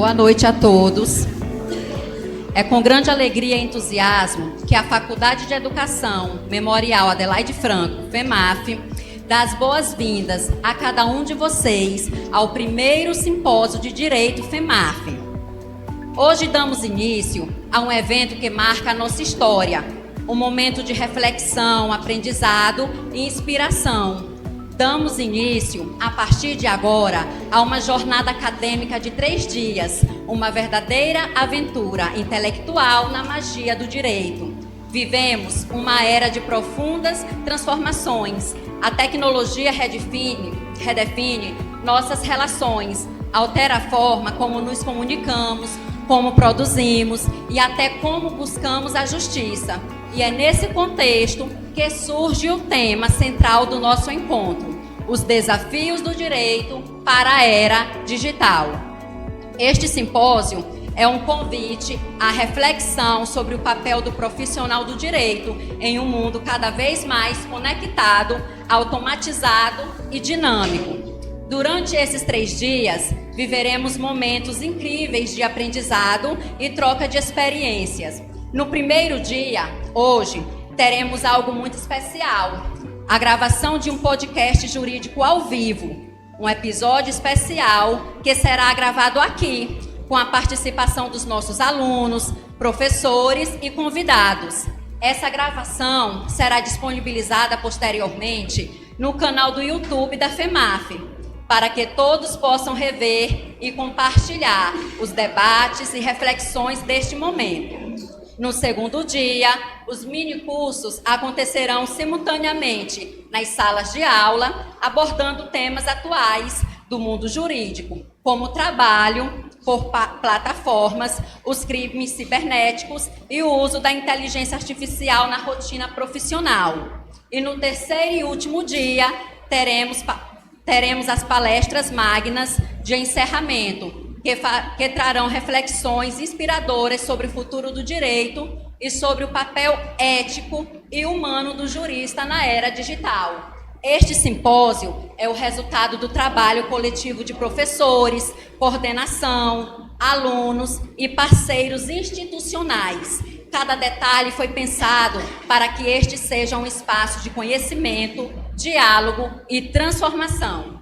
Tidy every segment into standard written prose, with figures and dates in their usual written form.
Boa noite a todos. É com grande alegria e entusiasmo que a Faculdade de Educação Memorial Adelaide Franco, FEMAF, dá as boas-vindas a cada um de vocês ao primeiro simpósio de Direito FEMAF. Hoje damos início a um evento que marca a nossa história, um momento de reflexão, aprendizado e inspiração. Damos início, a partir de agora, a uma jornada acadêmica de 3 dias, uma verdadeira aventura intelectual na magia do direito. Vivemos uma era de profundas transformações. A tecnologia redefine nossas relações, altera a forma como nos comunicamos, como produzimos e até como buscamos a justiça. E é nesse contexto que surge o tema central do nosso encontro: os desafios do direito para a era digital. Este simpósio é um convite à reflexão sobre o papel do profissional do direito em um mundo cada vez mais conectado, automatizado e dinâmico. Durante esses 3 dias, viveremos momentos incríveis de aprendizado e troca de experiências. No primeiro dia, hoje, teremos algo muito especial: a gravação de um podcast jurídico ao vivo, um episódio especial que será gravado aqui, com a participação dos nossos alunos, professores e convidados. Essa gravação será disponibilizada posteriormente no canal do YouTube da FEMAF, para que todos possam rever e compartilhar os debates e reflexões deste momento. No segundo dia, os mini-cursos acontecerão simultaneamente nas salas de aula, abordando temas atuais do mundo jurídico, como o trabalho por plataformas, os crimes cibernéticos e o uso da inteligência artificial na rotina profissional. E no terceiro e último dia, teremos as palestras magnas de encerramento, que trarão reflexões inspiradoras sobre o futuro do direito e sobre o papel ético e humano do jurista na era digital. Este simpósio é o resultado do trabalho coletivo de professores, coordenação, alunos e parceiros institucionais. Cada detalhe foi pensado para que este seja um espaço de conhecimento, diálogo e transformação.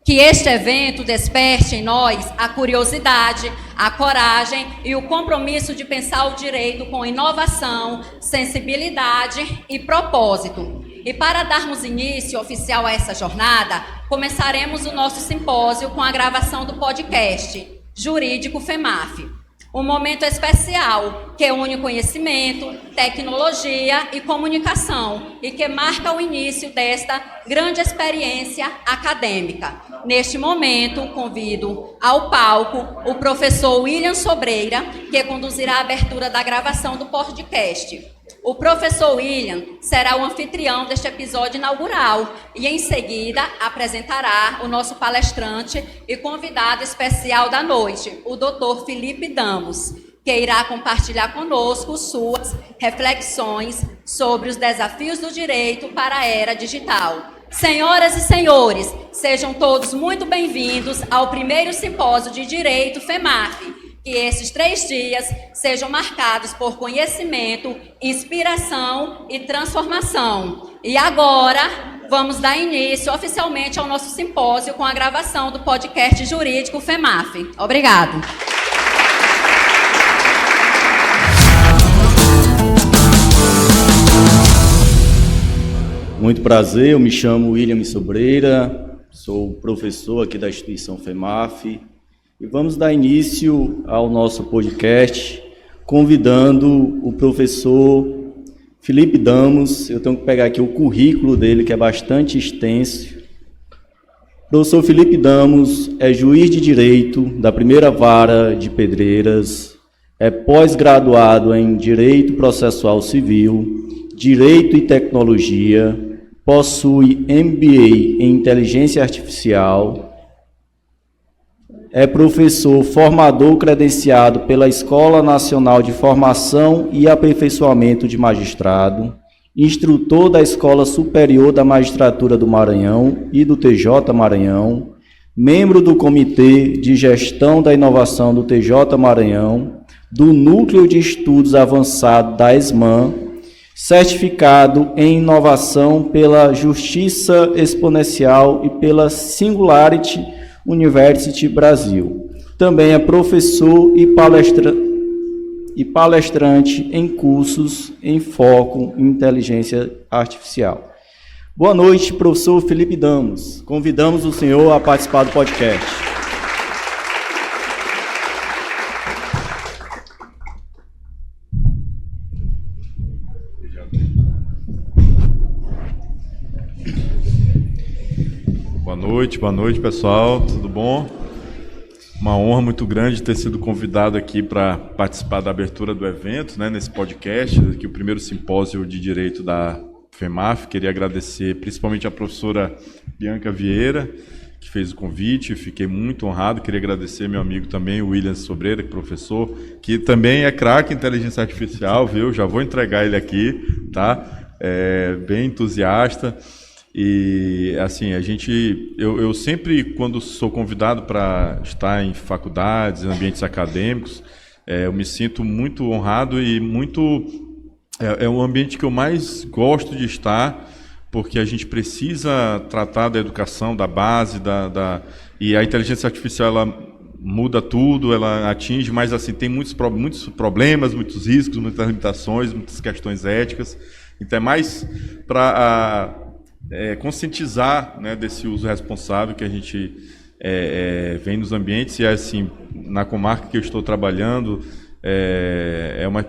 Que este evento desperte em nós a curiosidade, a coragem e o compromisso de pensar o direito com inovação, sensibilidade e propósito. E para darmos início oficial a essa jornada, começaremos o nosso simpósio com a gravação do podcast Jurídico FEMAF. Um momento especial que une conhecimento, tecnologia e comunicação e que marca o início desta grande experiência acadêmica. Neste momento, convido ao palco o professor William Sobreira, que conduzirá a abertura da gravação do podcast. O professor William será o anfitrião deste episódio inaugural e, em seguida, apresentará o nosso palestrante e convidado especial da noite, o Dr. Felipe Damos, que irá compartilhar conosco suas reflexões sobre os desafios do direito para a era digital. Senhoras e senhores, sejam todos muito bem-vindos ao primeiro simpósio de Direito FEMAF. Que esses 3 dias sejam marcados por conhecimento, inspiração e transformação. E agora, vamos dar início oficialmente ao nosso simpósio com a gravação do podcast Jurídico FEMAF. Obrigado. Muito prazer, eu me chamo William Sobreira, sou professor aqui da instituição FEMAF. E vamos dar início ao nosso podcast convidando o professor Felipe Damos. Eu tenho que pegar aqui o currículo dele, que é bastante extenso. O professor Felipe Damos é juiz de direito da primeira vara de Pedreiras, é pós-graduado em Direito Processual Civil, Direito e Tecnologia, possui MBA em Inteligência Artificial, é professor formador credenciado pela Escola Nacional de Formação e Aperfeiçoamento de Magistrado instrutor da Escola Superior da Magistratura do Maranhão e do TJ Maranhão, membro do Comitê de Gestão da Inovação do TJ Maranhão, do Núcleo de Estudos Avançados da ESMAN, certificado em inovação pela Justiça Exponencial e pela Singularity University Brasil. Também é professor e palestrante em cursos em foco em inteligência artificial. Boa noite, professor Felipe Damos. Convidamos o senhor a participar do podcast. Boa noite, pessoal. Tudo bom? Uma honra muito grande ter sido convidado aqui para participar da abertura do evento, né, nesse podcast, aqui o primeiro simpósio de Direito da FEMAF. Queria agradecer principalmente a professora Bianca Vieira, que fez o convite. Fiquei muito honrado. Queria agradecer meu amigo também, o William Sobreira, professor, que também é craque em inteligência artificial, viu? Já vou entregar ele aqui, tá? Bem entusiasta. E assim, eu sempre, quando sou convidado para estar em faculdades, em ambientes acadêmicos, eu me sinto muito honrado e é um ambiente que eu mais gosto de estar, porque a gente precisa tratar da educação, da base, e a inteligência artificial, ela muda tudo, ela atinge, mas assim, tem muitos problemas, muitos riscos, muitas limitações, muitas questões éticas. Então é mais para conscientizar, né, desse uso responsável que a gente vem nos ambientes. E assim, na comarca que eu estou trabalhando,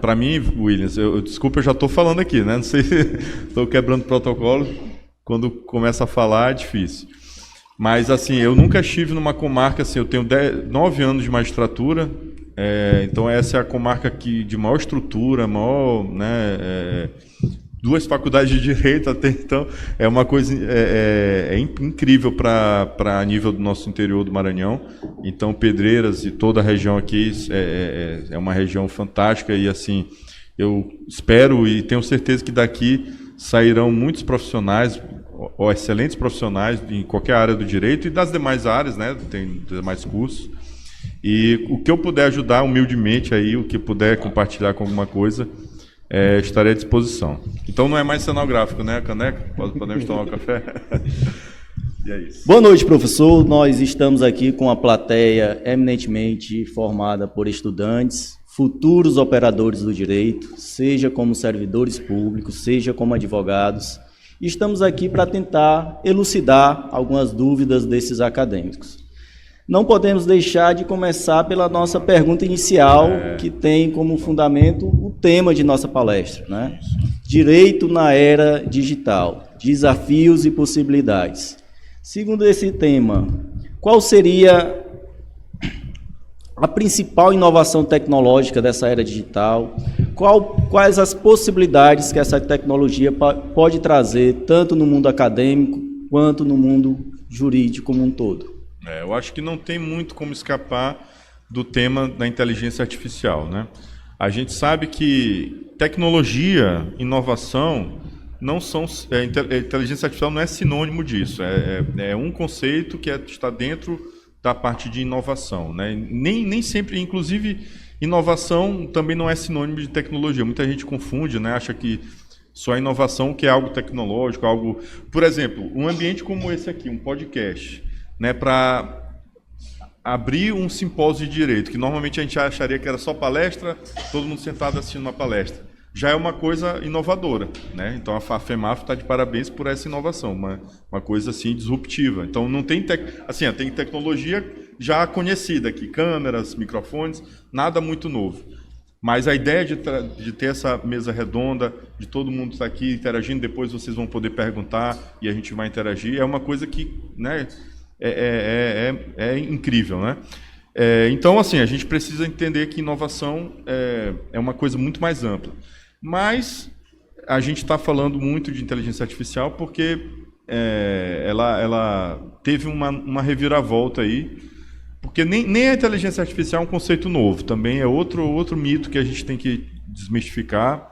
para mim, Williams, desculpa, eu já estou falando aqui, né? Não sei se estou quebrando protocolo. Quando começa a falar é difícil. Mas assim, eu nunca estive numa comarca assim. Eu tenho 9 anos de magistratura, então essa é a comarca de maior estrutura, maior, né? 2 faculdades de Direito até então, é uma coisa incrível para nível do nosso interior do Maranhão. Então, Pedreiras e toda a região aqui é uma região fantástica e, assim, eu espero e tenho certeza que daqui sairão muitos profissionais, ou excelentes profissionais em qualquer área do direito e das demais áreas, né? Tem demais cursos. E o que eu puder ajudar humildemente aí, o que puder compartilhar com alguma coisa, estarei à disposição. Então não é mais cenográfico, né, caneca? Podemos tomar um café? E é isso. Boa noite, professor. Nós estamos aqui com uma plateia eminentemente formada por estudantes, futuros operadores do direito, seja como servidores públicos, seja como advogados. Estamos aqui para tentar elucidar algumas dúvidas desses acadêmicos. Não podemos deixar de começar pela nossa pergunta inicial, que tem como fundamento o tema de nossa palestra, né? Direito na era digital, desafios e possibilidades. Segundo esse tema, qual seria a principal inovação tecnológica dessa era digital? Quais as possibilidades que essa tecnologia pode trazer, tanto no mundo acadêmico quanto no mundo jurídico como um todo? Eu acho que não tem muito como escapar do tema da inteligência artificial, né? A gente sabe que tecnologia, inovação, não são... inteligência artificial não é sinônimo disso. É um conceito que está dentro da parte de inovação, né? Nem sempre, inclusive, inovação também não é sinônimo de tecnologia. Muita gente confunde, né? Acha que só a inovação que é algo tecnológico, algo... Por exemplo, um ambiente como esse aqui, um podcast, né, para abrir um simpósio de direito, que normalmente a gente acharia que era só palestra, todo mundo sentado assistindo uma palestra, já é uma coisa inovadora, né? Então a FEMAF está de parabéns por essa inovação, uma coisa assim disruptiva. Então não tem tem tecnologia já conhecida aqui, câmeras, microfones, nada muito novo. Mas a ideia de ter essa mesa redonda, de todo mundo estar aqui interagindo, depois vocês vão poder perguntar e a gente vai interagir, é uma coisa que, né, é incrível, né? Então, assim, a gente precisa entender que inovação é uma coisa muito mais ampla. Mas a gente está falando muito de inteligência artificial porque ela teve uma reviravolta aí, porque nem a inteligência artificial é um conceito novo, também é outro mito que a gente tem que desmistificar,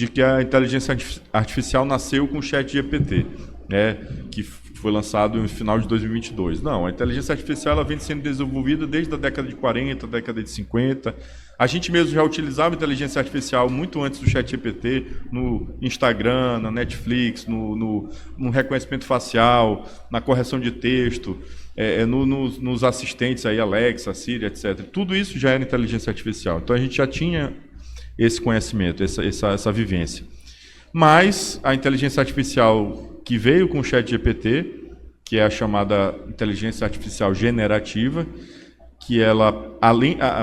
de que a inteligência artificial nasceu com o ChatGPT, né, que foi lançado no final de 2022. Não, a inteligência artificial ela vem sendo desenvolvida desde a década de 40, década de 50. A gente mesmo já utilizava inteligência artificial muito antes do ChatGPT, no Instagram, na Netflix, no reconhecimento facial, na correção de texto, nos assistentes aí, Alexa, Siri, etc. Tudo isso já era inteligência artificial. Então a gente já tinha esse conhecimento, essa vivência. Mas a inteligência artificial que veio com o ChatGPT, que é a chamada inteligência artificial generativa, que ela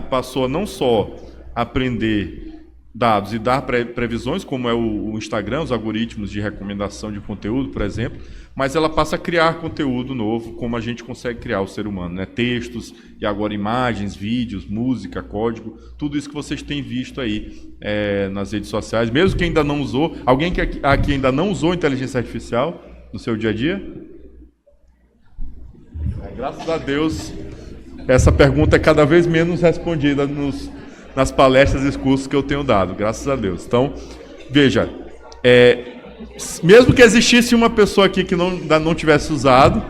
passou a não só aprender dados e dar previsões, como é o Instagram, os algoritmos de recomendação de conteúdo, por exemplo, mas ela passa a criar conteúdo novo, como a gente consegue criar o ser humano, né? Textos, e agora imagens, vídeos, música, código, tudo isso que vocês têm visto aí nas redes sociais, mesmo que ainda não usou. Alguém que aqui ainda não usou inteligência artificial no seu dia a dia? Graças a Deus, essa pergunta é cada vez menos respondida nas palestras e cursos que eu tenho dado, graças a Deus. Então, veja, mesmo que existisse uma pessoa aqui que ainda não tivesse usado,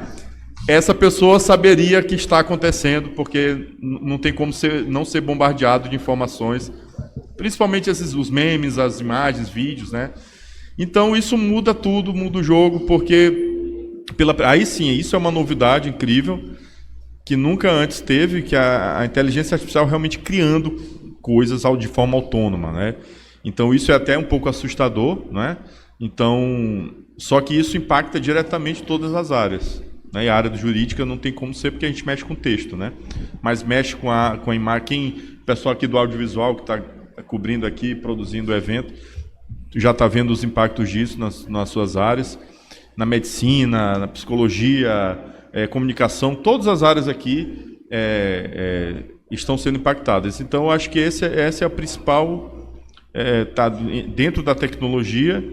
essa pessoa saberia que está acontecendo, porque não tem como não ser bombardeado de informações, principalmente os memes, as imagens, vídeos, né? Então, isso muda tudo, muda o jogo, porque aí sim, isso é uma novidade incrível, que nunca antes teve, que a inteligência artificial realmente criando coisas de forma autônoma, né? Então, isso é até um pouco assustador, né? Então, só que isso impacta diretamente todas as áreas, né? E a área jurídica não tem como ser, porque a gente mexe com texto, né? Mas mexe com a imagem. O pessoal aqui do audiovisual que está cobrindo aqui, produzindo o evento, já está vendo os impactos disso nas suas áreas, na medicina, na psicologia, comunicação, todas as áreas aqui estão sendo impactadas. Então, eu acho que essa é a principal, tá dentro da tecnologia,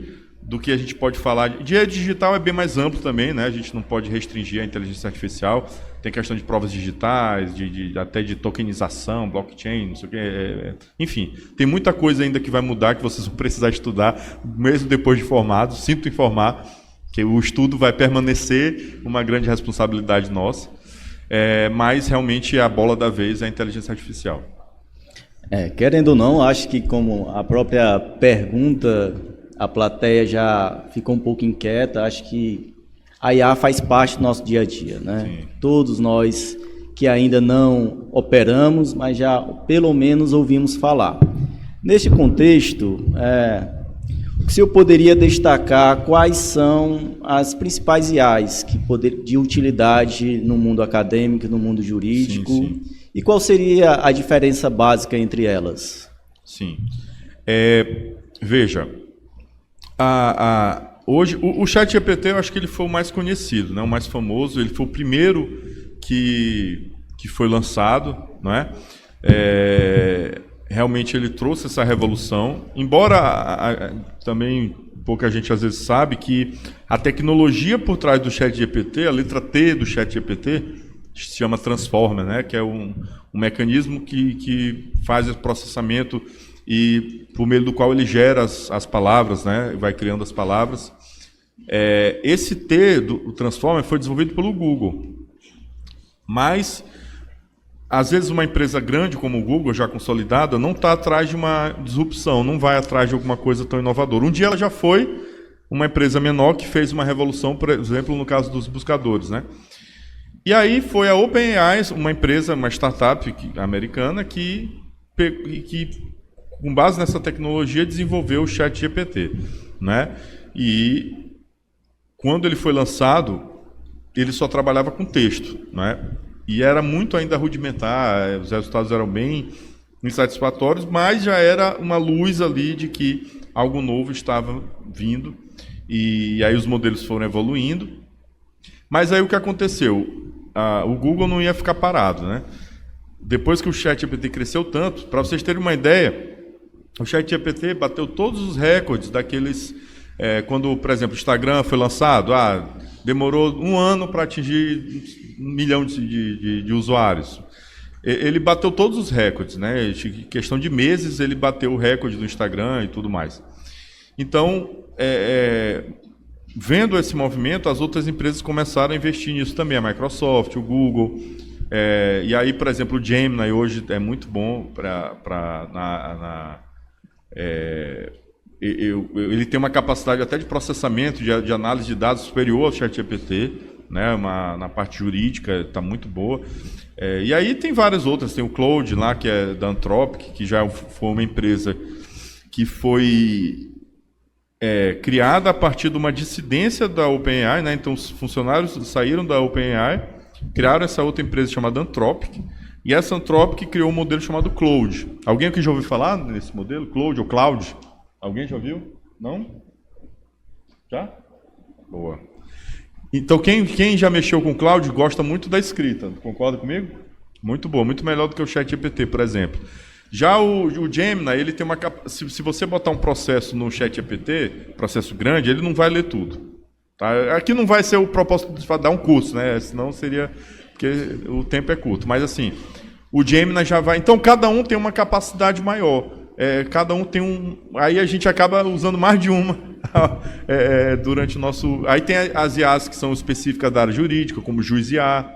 do que a gente pode falar. Digital é bem mais amplo também, né? A gente não pode restringir a inteligência artificial. Tem questão de provas digitais, até de tokenização, blockchain, não sei o quê. Enfim, tem muita coisa ainda que vai mudar, que vocês vão precisar estudar, mesmo depois de formados. Sinto informar que o estudo vai permanecer uma grande responsabilidade nossa, mas realmente a bola da vez é a inteligência artificial. Querendo ou não, acho que como a própria pergunta, a plateia já ficou um pouco inquieta, acho que a IA faz parte do nosso dia a dia, né? Sim. Todos nós que ainda não operamos, mas já pelo menos ouvimos falar. Neste contexto, o senhor poderia destacar quais são as principais IAs de utilidade no mundo acadêmico, no mundo jurídico, sim. E qual seria a diferença básica entre elas? Sim. Veja, hoje o ChatGPT, eu acho que ele foi o mais conhecido, né? O mais famoso, ele foi o primeiro que foi lançado, não é? Realmente ele trouxe essa revolução, embora também pouca gente às vezes sabe que a tecnologia por trás do ChatGPT, a letra T do ChatGPT, se chama Transformer, né? Que é um mecanismo que faz o processamento e por meio do qual ele gera as palavras, né? Vai criando as palavras. Esse T do Transformer foi desenvolvido pelo Google, mas às vezes uma empresa grande como o Google, já consolidada, não está atrás de uma disrupção, não vai atrás de alguma coisa tão inovadora. Um dia ela já foi uma empresa menor que fez uma revolução, por exemplo, no caso dos buscadores, né? E aí foi a OpenAI, uma empresa, uma startup americana, que com base nessa tecnologia desenvolveu o ChatGPT, né? E quando ele foi lançado, ele só trabalhava com texto, né? E era muito ainda rudimentar, os resultados eram bem insatisfatórios, mas já era uma luz ali de que algo novo estava vindo, e aí os modelos foram evoluindo. Mas aí o que aconteceu? O Google não ia ficar parado, né? Depois que o ChatGPT cresceu tanto, para vocês terem uma ideia, o ChatGPT bateu todos os recordes daqueles... quando, por exemplo, o Instagram foi lançado, demorou 1 ano para atingir 1 milhão de usuários. Ele bateu todos os recordes, né? Em questão de meses, ele bateu o recorde do Instagram e tudo mais. Então, vendo esse movimento, as outras empresas começaram a investir nisso também, a Microsoft, o Google. E aí, por exemplo, o Gemini hoje é muito bom ele tem uma capacidade até de processamento, de análise de dados superior ao ChatGPT, né? Na parte jurídica está muito boa. E aí tem várias outras, tem o Claude lá, que é da Anthropic, que já foi uma empresa que foi criada a partir de uma dissidência da OpenAI, né? Então os funcionários saíram da OpenAI, criaram essa outra empresa chamada Anthropic, e essa Anthropic criou um modelo chamado Claude. Alguém aqui já ouviu falar nesse modelo? Claude ou Cloud? Alguém já ouviu? Não? Já? Boa. Então, quem já mexeu com o Cloud gosta muito da escrita. Concorda comigo? Muito boa, muito melhor do que o ChatGPT, por exemplo. Já o Gemini, ele tem uma se você botar um processo no ChatGPT, processo grande, ele não vai ler tudo. Tá? Aqui não vai ser o propósito de dar um curso, né? Senão seria... Porque o tempo é curto. Mas, assim, o Gemini já vai... Então, cada um tem uma capacidade maior. Cada um tem um... Aí a gente acaba usando mais de uma durante o nosso... Aí tem as IAs que são específicas da área jurídica, como o Juiz IA,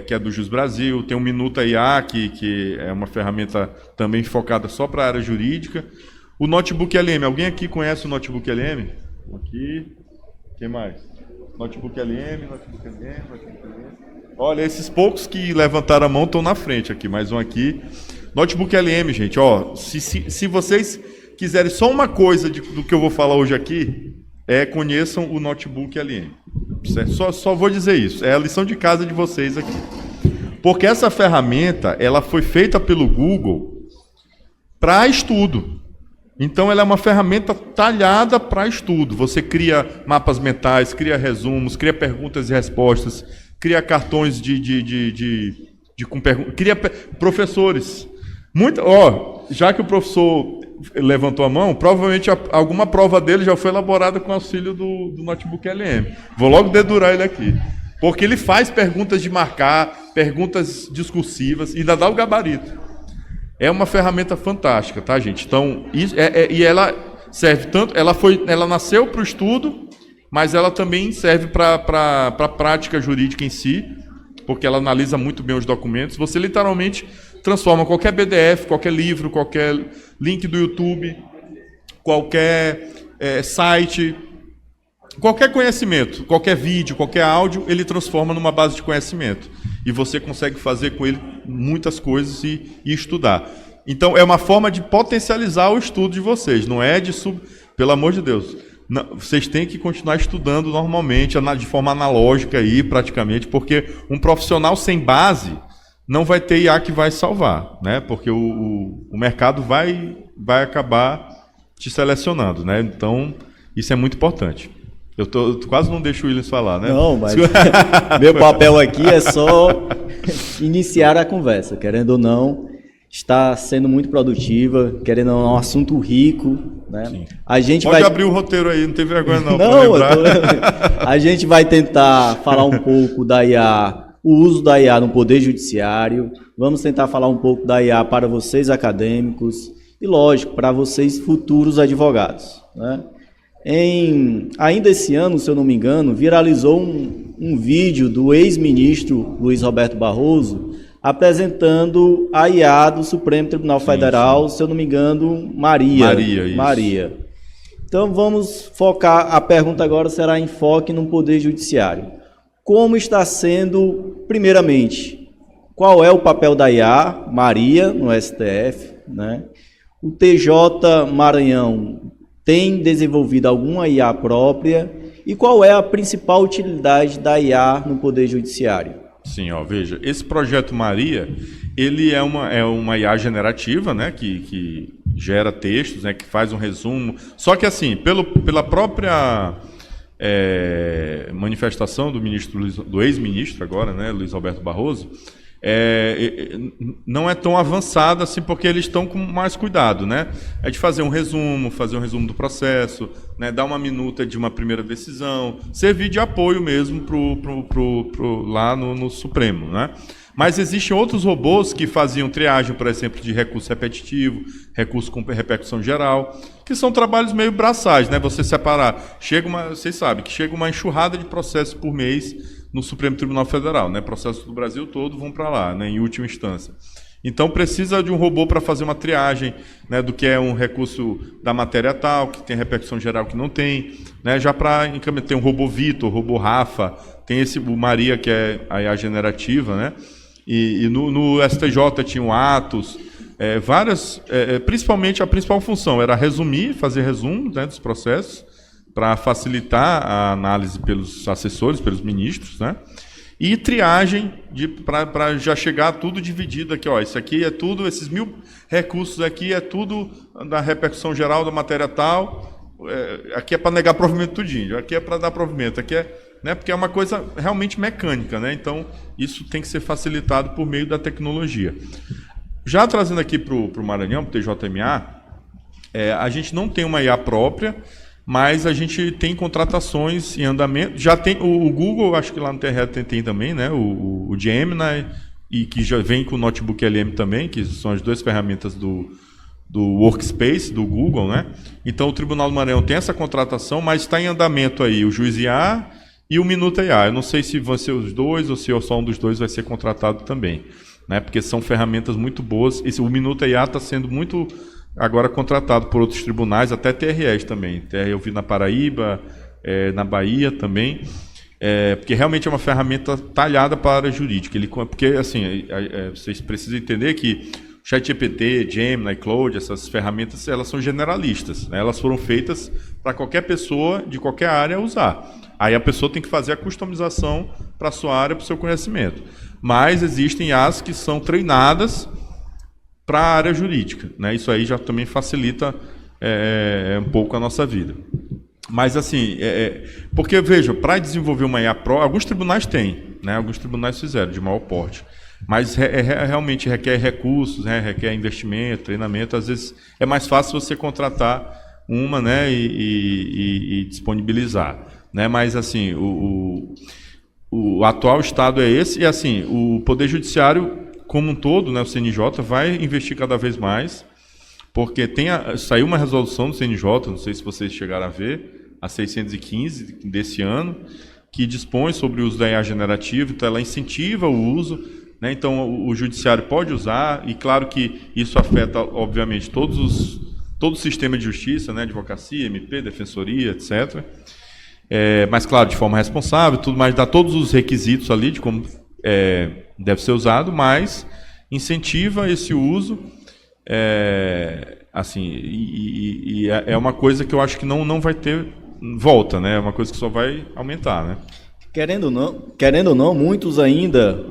que é do Jus Brasil. Tem o Minuta IA, que é uma ferramenta também focada só para a área jurídica. O Notebook LM. Alguém aqui conhece o Notebook LM? Aqui. Quem mais? Notebook LM. Olha, esses poucos que levantaram a mão estão na frente aqui. Mais um aqui. Notebook LM, gente, se vocês quiserem só uma coisa do que eu vou falar hoje aqui, conheçam o Notebook LM. Só vou dizer isso, é a lição de casa de vocês aqui. Porque essa ferramenta, ela foi feita pelo Google para estudo. Então, ela é uma ferramenta talhada para estudo. Você cria mapas mentais, cria resumos, cria perguntas e respostas, cria cartões cria professores. Já que o professor levantou a mão, provavelmente alguma prova dele já foi elaborada com auxílio do Notebook LM. Vou logo dedurar ele aqui. Porque ele faz perguntas de marcar, perguntas discursivas e ainda dá o gabarito. É uma ferramenta fantástica, tá, gente? Então, e ela serve tanto... Ela nasceu para o estudo, mas ela também serve para a prática jurídica em si, porque ela analisa muito bem os documentos. Você literalmente transforma qualquer PDF, qualquer livro, qualquer link do YouTube, qualquer site, qualquer conhecimento, qualquer vídeo, qualquer áudio, ele transforma numa base de conhecimento. E você consegue fazer com ele muitas coisas e estudar. Então, é uma forma de potencializar o estudo de vocês, não é de Pelo amor de Deus. Não, vocês têm que continuar estudando normalmente, de forma analógica aí, praticamente, porque um profissional sem base não vai ter IA que vai salvar, né? Porque o mercado vai acabar te selecionando, né? Então, isso é muito importante. Eu quase não deixo o Williams falar, né? Não, mas meu papel aqui é só iniciar a conversa, querendo ou não. Está sendo muito produtiva, querendo ou não, um assunto rico, né? Sim. A gente Pode abrir o roteiro aí, não tem vergonha não. Não, a gente vai tentar falar um pouco da IA, o uso da IA no Poder Judiciário. Vamos tentar falar um pouco da IA para vocês acadêmicos e, lógico, para vocês futuros advogados, né? Ainda esse ano, se eu não me engano, viralizou um vídeo do ex-ministro Luiz Roberto Barroso apresentando a IA do Supremo Tribunal Federal, se eu não me engano, Maria. Então vamos focar, a pergunta agora será enfoque no Poder Judiciário. Como está sendo, primeiramente, qual é o papel da IA, Maria, no STF, né? O TJ Maranhão tem desenvolvido alguma IA própria e qual é a principal utilidade da IA no Poder Judiciário? Sim, veja, esse projeto Maria, ele é uma IA generativa, né, que gera textos, né, que faz um resumo. Só que assim, pela própria manifestação do ex-ministro agora, né, Luiz Roberto Barroso, não é tão avançada assim, porque eles estão com mais cuidado, né? É de fazer um resumo do processo, né? Dar uma minuta de uma primeira decisão, servir de apoio mesmo lá no Supremo, né? Mas existem outros robôs que faziam triagem, por exemplo, de recurso repetitivo, recurso com repercussão geral, que são trabalhos meio braçais, né? Você separar. Vocês sabem que chega uma enxurrada de processos por mês no Supremo Tribunal Federal, né? Processos do Brasil todo vão para lá, né? Em última instância. Então, precisa de um robô para fazer uma triagem, né, do que é um recurso da matéria tal, que tem repercussão geral que não tem. Né, já para encaminhar, tem um robô Vitor, robô Rafa, tem o Maria, que é a IA generativa, né? E no STJ tinha o Atos, várias, principalmente a principal função era resumir, fazer resumo, né, dos processos, para facilitar a análise pelos assessores, pelos ministros, né? E triagem para já chegar tudo dividido aqui, ó. Isso aqui é tudo, esses 1000 recursos aqui é tudo da repercussão geral da matéria tal. Aqui é para negar provimento tudinho, aqui é para dar provimento, aqui é, né, porque é uma coisa realmente mecânica, né? Então isso tem que ser facilitado por meio da tecnologia. Já trazendo aqui para o Maranhão, para o TJMA, a gente não tem uma IA própria, mas a gente tem contratações em andamento. Já tem o Google, acho que lá no TRE tem também, né? O Gemini, e que já vem com o Notebook LM também, que são as 2 ferramentas do Workspace, do Google, né? Então o Tribunal do Maranhão tem essa contratação, mas está em andamento aí o Juiz IA e o Minuta IA. Eu não sei se vão ser os 2 ou se só um dos 2 vai ser contratado também, né? Porque são ferramentas muito boas. O Minuta IA está sendo muito agora contratado por outros tribunais, até TREs também. TRE eu vi na Paraíba, na Bahia também, porque realmente é uma ferramenta talhada para a área jurídica. Porque, assim, vocês precisam entender que ChatGPT, Gemini, Claude, essas ferramentas, elas são generalistas, né? Elas foram feitas para qualquer pessoa de qualquer área usar. Aí a pessoa tem que fazer a customização para a sua área, para o seu conhecimento. Mas existem IAs que são treinadas para a área jurídica, né? Isso aí já também facilita um pouco a nossa vida. Mas assim, porque veja, para desenvolver uma IA Pro, alguns tribunais têm, né? Alguns tribunais fizeram de maior porte, mas realmente requer recursos, né? Requer investimento, treinamento. Às vezes é mais fácil você contratar uma, né? E disponibilizar, né? Mas assim, o atual estado é esse, e assim, o Poder Judiciário como um todo, né, o CNJ vai investir cada vez mais, porque saiu uma resolução do CNJ, não sei se vocês chegaram a ver, a 615 desse ano, que dispõe sobre o uso da IA generativa, então ela incentiva o uso, né, então o judiciário pode usar, e claro que isso afeta, obviamente, todo o sistema de justiça, né, advocacia, MP, defensoria, etc. Mas, claro, de forma responsável, tudo mais, dá todos os requisitos ali de como deve ser usado, mas incentiva esse uso, assim, e é uma coisa que eu acho que não vai ter volta, né? É uma coisa que só vai aumentar, né? Querendo ou não, muitos ainda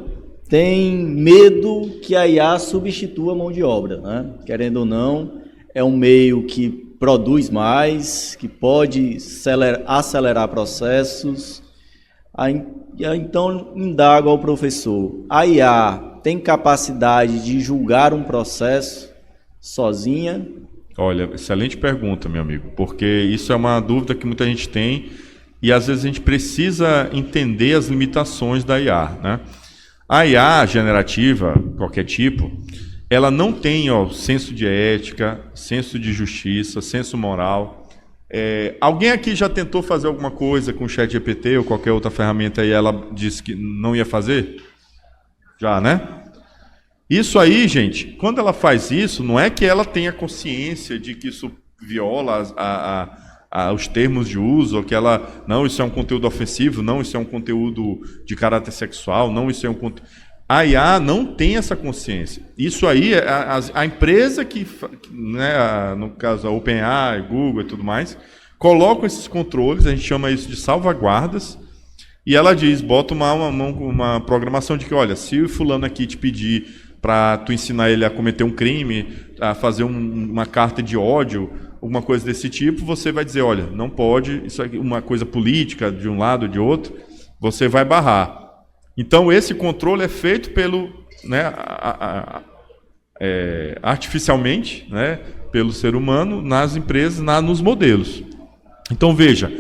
têm medo que a IA substitua a mão de obra, né? Querendo ou não, é um meio que produz mais, que pode acelerar processos. Então, indago ao professor, a IA tem capacidade de julgar um processo sozinha? Olha, excelente pergunta, meu amigo, porque isso é uma dúvida que muita gente tem e às vezes a gente precisa entender as limitações da IA, né? A IA generativa, qualquer tipo, ela não tem senso de ética, senso de justiça, senso moral. Alguém aqui já tentou fazer alguma coisa com o ChatGPT ou qualquer outra ferramenta e ela disse que não ia fazer? Já, né? Isso aí, gente, quando ela faz isso, não é que ela tenha consciência de que isso viola os termos de uso, ou que não, isso é um conteúdo ofensivo, não, isso é um conteúdo de caráter sexual, não, isso é um conteúdo... A IA não tem essa consciência. Isso aí, a empresa né, no caso a OpenAI, Google e tudo mais, colocam esses controles, a gente chama isso de salvaguardas, e ela diz, bota uma programação de que, olha, se o fulano aqui te pedir para tu ensinar ele a cometer um crime, a fazer uma carta de ódio, alguma coisa desse tipo, você vai dizer, olha, não pode, isso é uma coisa política de um lado ou de outro, você vai barrar. Então, esse controle é feito né, artificialmente, né, pelo ser humano, nas empresas, nos modelos. Então, veja,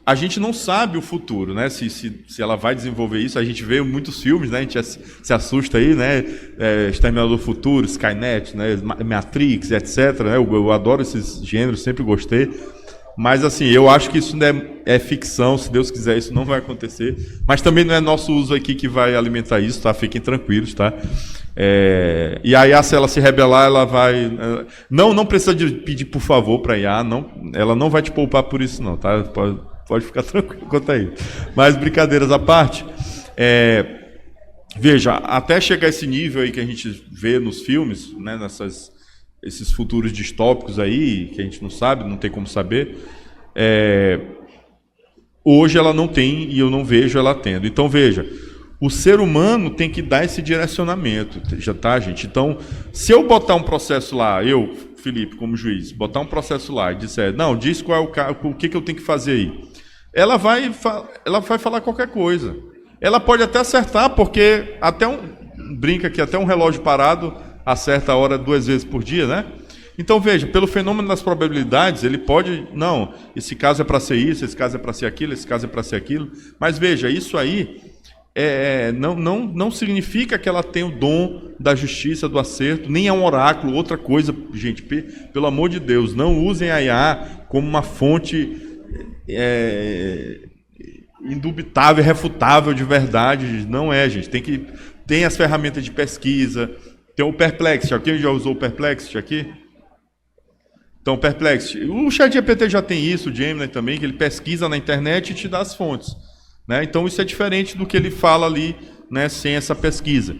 a gente não sabe o futuro, né? Se ela vai desenvolver isso. A gente vê muitos filmes, né? A gente se assusta aí, né? Exterminador do Futuro, Skynet, né? Matrix, etc. Né? Eu adoro esses gêneros, sempre gostei. Mas, assim, eu acho que isso é ficção. Se Deus quiser, isso não vai acontecer. Mas também não é nosso uso aqui que vai alimentar isso, tá? Fiquem tranquilos, tá? E a IA, se ela se rebelar, ela vai... Não precisa de pedir por favor para a IA, não, ela não vai te poupar por isso, não, tá? Pode ficar tranquilo quanto a isso. Mas, brincadeiras à parte, veja, até chegar a esse nível aí que a gente vê nos filmes, né, esses futuros distópicos aí, que a gente não sabe, não tem como saber, hoje ela não tem e eu não vejo ela tendo. Então, veja, o ser humano tem que dar esse direcionamento, já tá, gente? Então, se eu botar um processo lá, eu, Felipe, como juiz, botar um processo lá e disser, não, diz qual é o que eu tenho que fazer aí, ela vai falar qualquer coisa. Ela pode até acertar, porque brinca que até um relógio parado acerta a hora 2 vezes por dia, né? Então, veja, pelo fenômeno das probabilidades, ele pode, não, esse caso é para ser isso, esse caso é para ser aquilo, esse caso é para ser aquilo, mas veja, isso aí não significa que ela tem o dom da justiça, do acerto, nem é um oráculo, outra coisa, gente, pelo amor de Deus, não usem a IA como uma fonte indubitável, refutável de verdade, não é, gente, tem as ferramentas de pesquisa, tem o Perplexity, alguém já usou o Perplexity aqui? Então, o Perplexity, o ChatGPT já tem isso, o Gemini também, que ele pesquisa na internet e te dá as fontes. Né? Então, isso é diferente do que ele fala ali, né, sem essa pesquisa.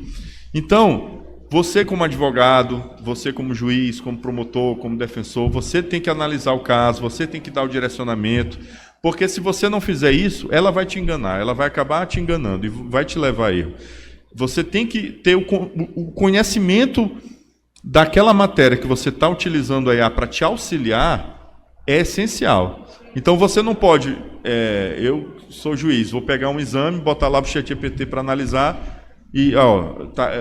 Então, você como advogado, você como juiz, como promotor, como defensor, você tem que analisar o caso, você tem que dar o direcionamento, porque se você não fizer isso, ela vai te enganar, ela vai acabar te enganando e vai te levar a erro. Você tem que ter o conhecimento daquela matéria que você está utilizando a IA para te auxiliar, é essencial. Então, você não pode... eu sou juiz, vou pegar um exame, botar lá para o ChatGPT para analisar e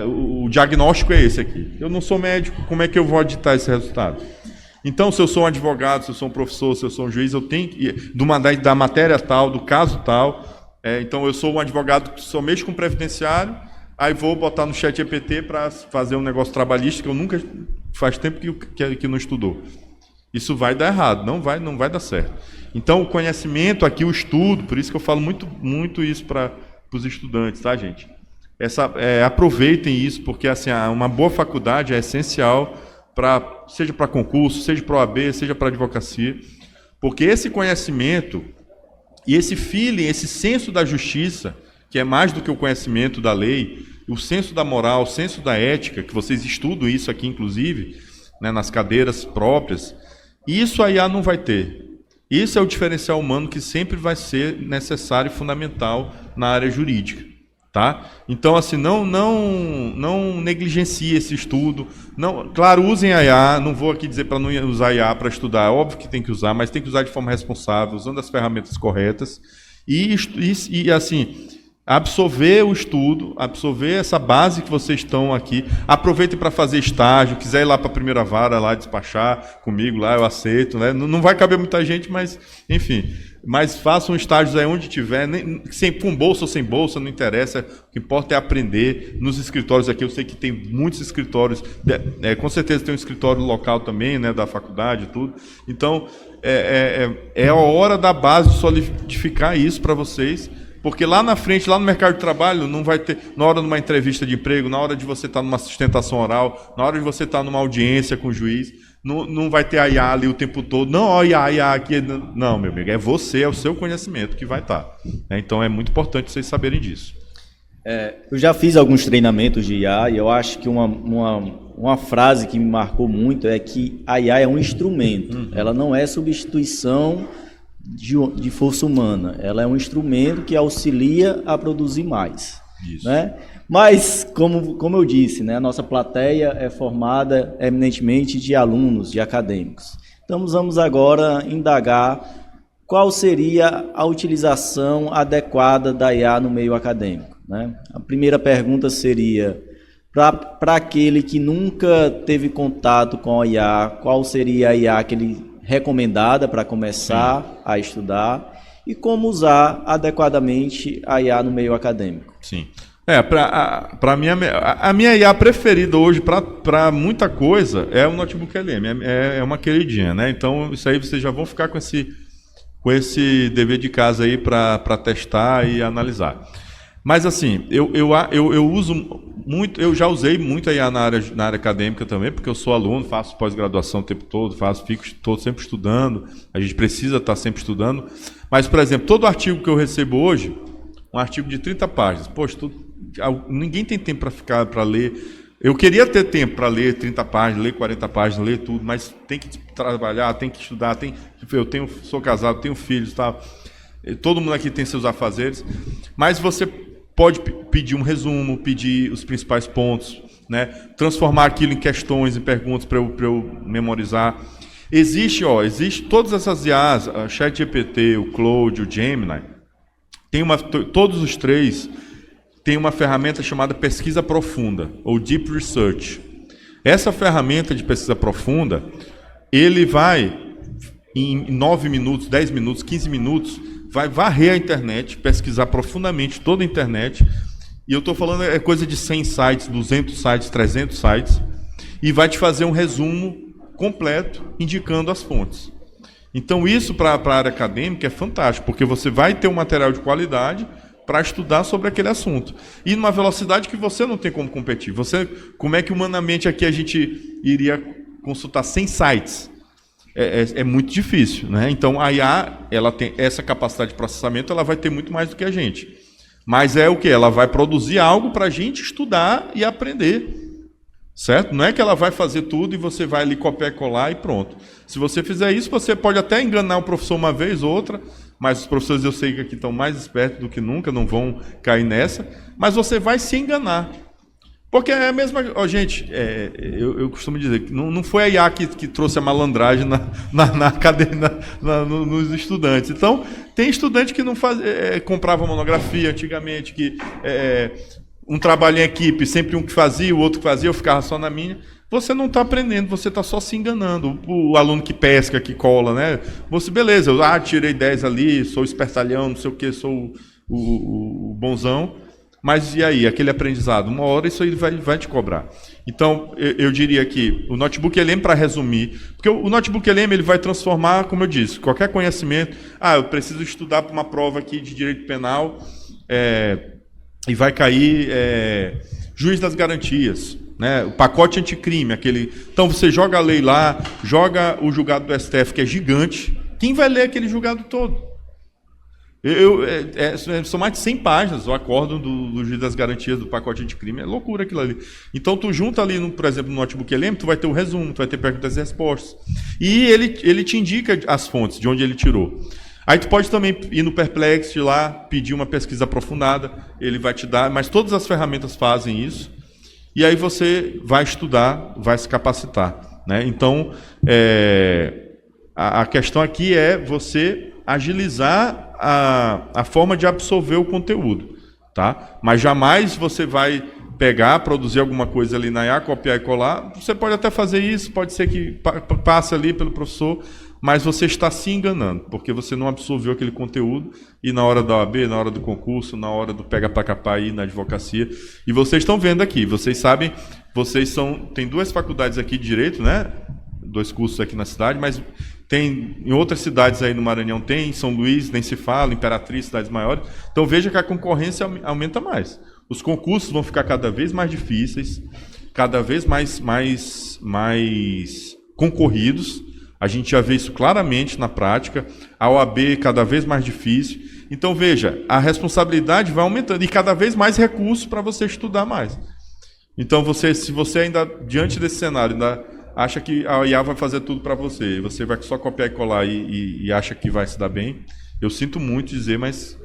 o diagnóstico é esse aqui. Eu não sou médico, como é que eu vou auditar esse resultado? Então, se eu sou um advogado, se eu sou um professor, se eu sou um juiz, eu tenho que... da matéria tal, do caso tal... então, eu sou um advogado que só mexo com previdenciário, aí vou botar no ChatGPT para fazer um negócio trabalhista que eu nunca... Faz tempo que não estudou. Isso vai dar errado, não vai dar certo. Então, o conhecimento aqui, o estudo, por isso que eu falo muito isso para os estudantes, tá, gente? Aproveitem isso, porque assim, uma boa faculdade é essencial, seja para concurso, seja para OAB, seja para advocacia, porque esse conhecimento e esse feeling, esse senso da justiça, que é mais do que o conhecimento da lei, o senso da moral, o senso da ética, que vocês estudam isso aqui, inclusive, né, nas cadeiras próprias, isso a IA não vai ter. Isso é o diferencial humano que sempre vai ser necessário e fundamental na área jurídica. Tá? Então, assim, não negligencie esse estudo. Não, claro, usem a IA, não vou aqui dizer para não usar a IA para estudar, é óbvio que tem que usar, mas tem que usar de forma responsável, usando as ferramentas corretas e assim, absorver o estudo, absorver essa base que vocês estão aqui, aproveitem para fazer estágio, quiser ir lá para a primeira vara, lá despachar comigo, lá eu aceito, né? Não vai caber muita gente, mas, enfim, mas façam estágios aí onde tiver, com bolsa ou sem bolsa, não interessa, o que importa é aprender. Nos escritórios aqui, eu sei que tem muitos escritórios, com certeza tem um escritório local também, né, da faculdade e tudo, então é a hora da base de solidificar isso para vocês. Porque lá na frente, lá no mercado de trabalho, não vai ter, na hora de uma entrevista de emprego, na hora de você estar numa sustentação oral, na hora de você estar numa audiência com o juiz, não vai ter a IA ali o tempo todo. Não, ó, IA aqui. Não, meu amigo, é você, é o seu conhecimento que vai estar. Então é muito importante vocês saberem disso. Eu já fiz alguns treinamentos de IA e eu acho que uma frase que me marcou muito é que a IA é um instrumento, ela não é substituição de força humana, ela é um instrumento que auxilia a produzir mais. Isso. Né? Mas, como eu disse, né, a nossa plateia é formada eminentemente de alunos, de acadêmicos. Então, vamos agora indagar qual seria a utilização adequada da IA no meio acadêmico. Né? A primeira pergunta seria, para aquele que nunca teve contato com a IA, qual seria a IA que ele recomendada para começar a estudar e como usar adequadamente a IA no meio acadêmico. Sim. Para mim, a minha IA preferida hoje para muita coisa é o Notebook LM, é uma queridinha, né? Então, isso aí vocês já vão ficar com esse dever de casa aí para testar e analisar. Mas assim, eu uso muito, eu já usei muito a IA na área acadêmica também, porque eu sou aluno, faço pós-graduação o tempo todo, estou sempre estudando, a gente precisa estar sempre estudando. Mas, por exemplo, todo artigo que eu recebo hoje, um artigo de 30 páginas, poxa, ninguém tem tempo para ler. Eu queria ter tempo para ler 30 páginas, ler 40 páginas, ler tudo, mas tem que trabalhar, tem que estudar, sou casado, tenho filhos, tá? Todo mundo aqui tem seus afazeres, mas você pode pedir um resumo, pedir os principais pontos, né? Transformar aquilo em questões, em perguntas para eu memorizar. Existe todas essas IAs, a ChatGPT, o Claude, o Gemini, todos os três têm uma ferramenta chamada pesquisa profunda, ou Deep Research. Essa ferramenta de pesquisa profunda, ele vai, em 9 minutos, 10 minutos, 15 minutos, vai varrer a internet, pesquisar profundamente toda a internet, e eu estou falando coisa de 100 sites, 200 sites, 300 sites, e vai te fazer um resumo completo, indicando as fontes. Então isso para a área acadêmica é fantástico, porque você vai ter um material de qualidade para estudar sobre aquele assunto. E numa velocidade que você não tem como competir. Como é que humanamente aqui a gente iria consultar 100 sites? É muito difícil, né? Então a IA, ela tem essa capacidade de processamento, ela vai ter muito mais do que a gente. Mas é o quê? Ela vai produzir algo para a gente estudar e aprender. Certo? Não é que ela vai fazer tudo e você vai ali copiar e colar e pronto. Se você fizer isso, você pode até enganar o professor uma vez ou outra, mas os professores eu sei que aqui estão mais espertos do que nunca, não vão cair nessa, mas você vai se enganar. Porque é a mesma... gente, eu costumo dizer que não foi a IA que trouxe a malandragem na cadeia, nos estudantes. Então, tem estudante que não comprava monografia antigamente, que um trabalho em equipe, sempre um que fazia, o outro que fazia, eu ficava só na minha. Você não está aprendendo, você está só se enganando. O aluno que pesca, que cola, né? Você, beleza, eu tirei 10 ali, sou espertalhão, não sei o que, sou o bonzão. Mas e aí, aquele aprendizado? Uma hora isso aí vai te cobrar. Então, eu diria que o Notebook LM, para resumir, porque o Notebook LM ele vai transformar, como eu disse, qualquer conhecimento. Eu preciso estudar para uma prova aqui de direito penal, e vai cair juiz das garantias, né? O pacote anticrime, aquele. Então você joga a lei lá, joga o julgado do STF, que é gigante. Quem vai ler aquele julgado todo? São mais de 100 páginas o acórdão do juiz das garantias do pacote anticrime. É loucura aquilo ali. Então tu junta ali, por exemplo, no Notebook LM, tu vai ter o resumo, tu vai ter perguntas e respostas. E ele te indica as fontes, de onde ele tirou. Aí tu pode também ir no Perplexity lá, pedir uma pesquisa aprofundada, ele vai te dar, mas todas as ferramentas fazem isso, e aí você vai estudar, vai se capacitar, né? Então, a questão aqui é você agilizar a forma de absorver o conteúdo, tá? Mas jamais você vai pegar, produzir alguma coisa ali na IA, copiar e colar. Você pode até fazer isso, pode ser que passe ali pelo professor, mas você está se enganando, porque você não absorveu aquele conteúdo e na hora da OAB, na hora do concurso, na hora do pega pra capar aí na advocacia. E vocês estão vendo aqui, vocês sabem, tem 2 faculdades aqui de Direito, né? 2 cursos aqui na cidade, mas tem em outras cidades aí no Maranhão, tem em São Luís, nem se fala, Imperatriz, cidades maiores. Então veja que a concorrência aumenta mais. Os concursos vão ficar cada vez mais difíceis, cada vez mais concorridos. A gente já vê isso claramente na prática. A OAB cada vez mais difícil. Então, veja, a responsabilidade vai aumentando e cada vez mais recursos para você estudar mais. Então, se você ainda, diante desse cenário, ainda acha que a IA vai fazer tudo para você, você vai só copiar e colar e acha que vai se dar bem, eu sinto muito dizer, mas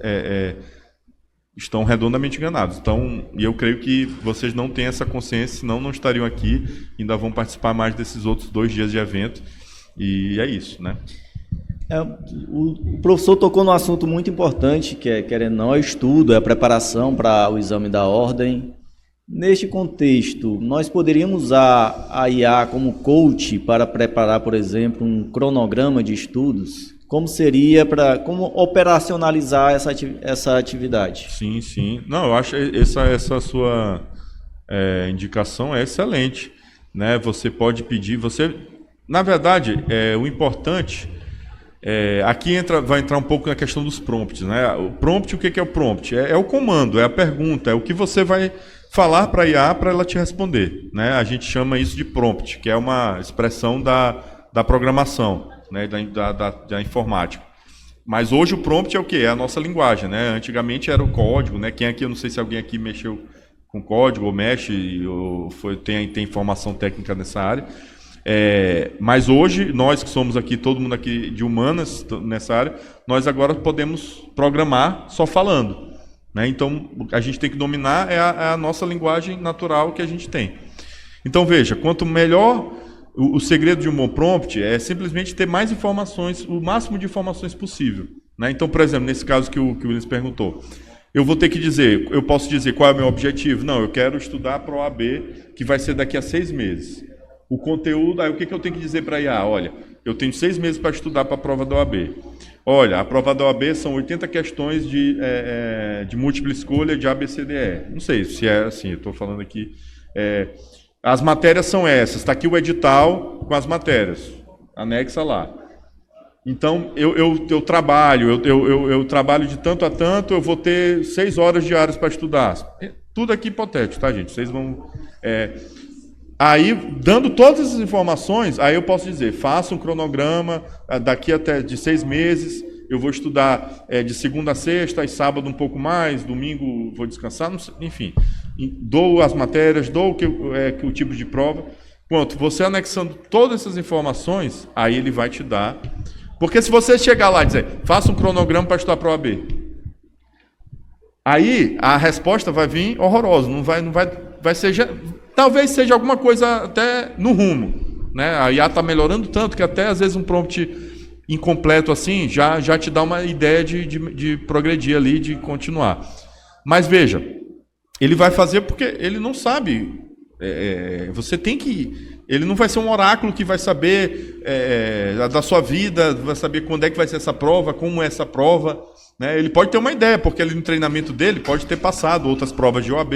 estão redondamente enganados. Então, e eu creio que vocês não têm essa consciência, senão não estariam aqui, ainda vão participar mais desses outros 2 dias de evento. E é isso, né? O professor tocou num assunto muito importante, que querendo ou não, é o estudo, é a preparação para o exame da ordem. Neste contexto, nós poderíamos usar a IA como coach para preparar, por exemplo, um cronograma de estudos? Como seria como operacionalizar essa atividade? Sim, sim. Não, eu acho essa sua indicação é excelente, né? Você pode pedir, na verdade, o importante aqui vai entrar um pouco na questão dos prompts, né? O prompt, o que é o prompt? É o comando, é a pergunta, é o que você vai falar para a IA para ela te responder, né? A gente chama isso de prompt, que é uma expressão da programação, né? da informática. Mas hoje o prompt é o quê? É a nossa linguagem, né? Antigamente era o código, né? Quem aqui, eu não sei se alguém aqui mexeu com código ou mexe ou tem formação técnica nessa área. Mas hoje, nós que somos aqui, todo mundo aqui de humanas nessa área, nós agora podemos programar só falando, né? Então, a gente tem que dominar a nossa linguagem natural que a gente tem. Então, veja, quanto melhor, o segredo de um bom prompt é simplesmente ter mais informações, o máximo de informações possível, né? Então, por exemplo, nesse caso que o Willis perguntou, eu vou ter que dizer, eu posso dizer qual é o meu objetivo? Não, eu quero estudar para a OAB, que vai ser daqui a 6 meses. O conteúdo, aí o que eu tenho que dizer para a IA? Olha, eu tenho 6 meses para estudar para a prova da OAB. Olha, a prova da OAB são 80 questões de múltipla escolha de ABCDE. Não sei se é assim, eu estou falando aqui. As matérias são essas, está aqui o edital com as matérias, anexa lá. Então, eu trabalho de tanto a tanto, eu vou ter 6 horas diárias para estudar. Tudo aqui hipotético, tá, gente? Vocês vão... Aí, dando todas essas informações, aí eu posso dizer, faça um cronograma, daqui até de 6 meses, eu vou estudar de segunda a sexta, e sábado um pouco mais, domingo vou descansar, não sei, enfim. Dou as matérias, dou o tipo de prova. Pronto, você anexando todas essas informações, aí ele vai te dar... Porque se você chegar lá e dizer, faça um cronograma para estudar para a OAB, aí a resposta vai vir horrorosa, vai ser... Talvez seja alguma coisa até no rumo, né? A IA está melhorando tanto que até às vezes um prompt incompleto assim já te dá uma ideia de progredir ali, de continuar. Mas veja, ele vai fazer porque ele não sabe. Você tem que... Ele não vai ser um oráculo que vai saber da sua vida, vai saber quando é que vai ser essa prova, como é essa prova, né? Ele pode ter uma ideia, porque ele, no treinamento dele pode ter passado outras provas de OAB,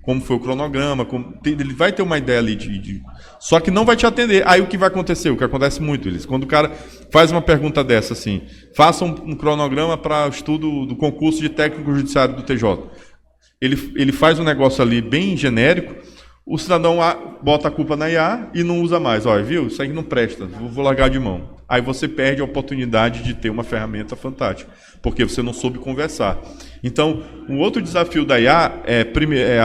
como foi o cronograma, ele vai ter uma ideia ali só que não vai te atender. Aí o que vai acontecer? O que acontece muito, eles, quando o cara faz uma pergunta dessa assim, faça um cronograma para o estudo do concurso de técnico judiciário do TJ. Ele faz um negócio ali bem genérico, o cidadão bota a culpa na IA e não usa mais. Olha, viu? Isso aí não presta, vou largar de mão. Aí você perde a oportunidade de ter uma ferramenta fantástica, porque você não soube conversar. Então, um outro desafio da IA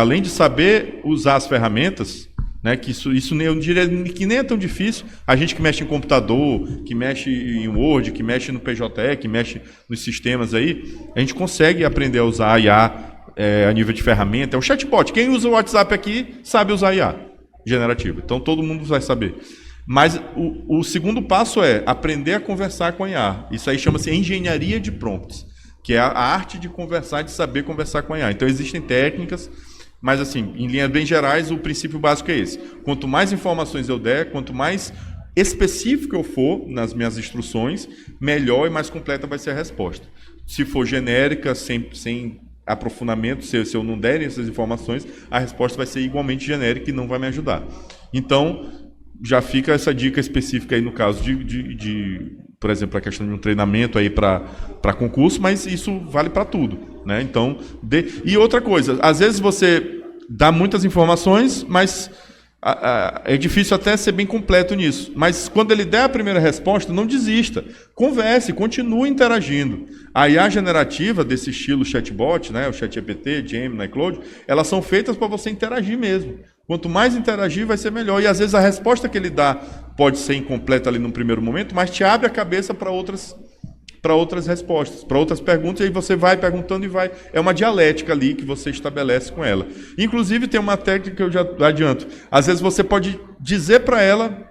além de saber usar as ferramentas, né, que isso eu diria que nem é tão difícil, a gente que mexe em computador, que mexe em Word, que mexe no PJE, que mexe nos sistemas aí, a gente consegue aprender a usar a IA a nível de ferramenta. É um chatbot. Quem usa o WhatsApp aqui sabe usar IA generativa. Então, todo mundo vai saber. Mas o segundo passo é aprender a conversar com a IA. Isso aí chama-se engenharia de prompts, que é a arte de conversar, de saber conversar com a IA. Então, existem técnicas, mas, assim, em linhas bem gerais, o princípio básico é esse. Quanto mais informações eu der, quanto mais específico eu for nas minhas instruções, melhor e mais completa vai ser a resposta. Se for genérica, sem aprofundamento, se eu não der essas informações, a resposta vai ser igualmente genérica e não vai me ajudar. Então, já fica essa dica específica aí no caso por exemplo, a questão de um treinamento aí para concurso, mas isso vale para tudo, né? Então, e outra coisa, às vezes você dá muitas informações, mas é difícil até ser bem completo nisso. Mas quando ele der a primeira resposta, não desista. Converse, continue interagindo. A IA generativa desse estilo chatbot, né, o ChatGPT, Gemini, Claude, elas são feitas para você interagir mesmo. Quanto mais interagir, vai ser melhor. E às vezes a resposta que ele dá pode ser incompleta ali no primeiro momento, mas te abre a cabeça para outras respostas, para outras perguntas, e aí você vai perguntando e vai... É uma dialética ali que você estabelece com ela. Inclusive, tem uma técnica que eu já adianto. Às vezes você pode dizer para ela,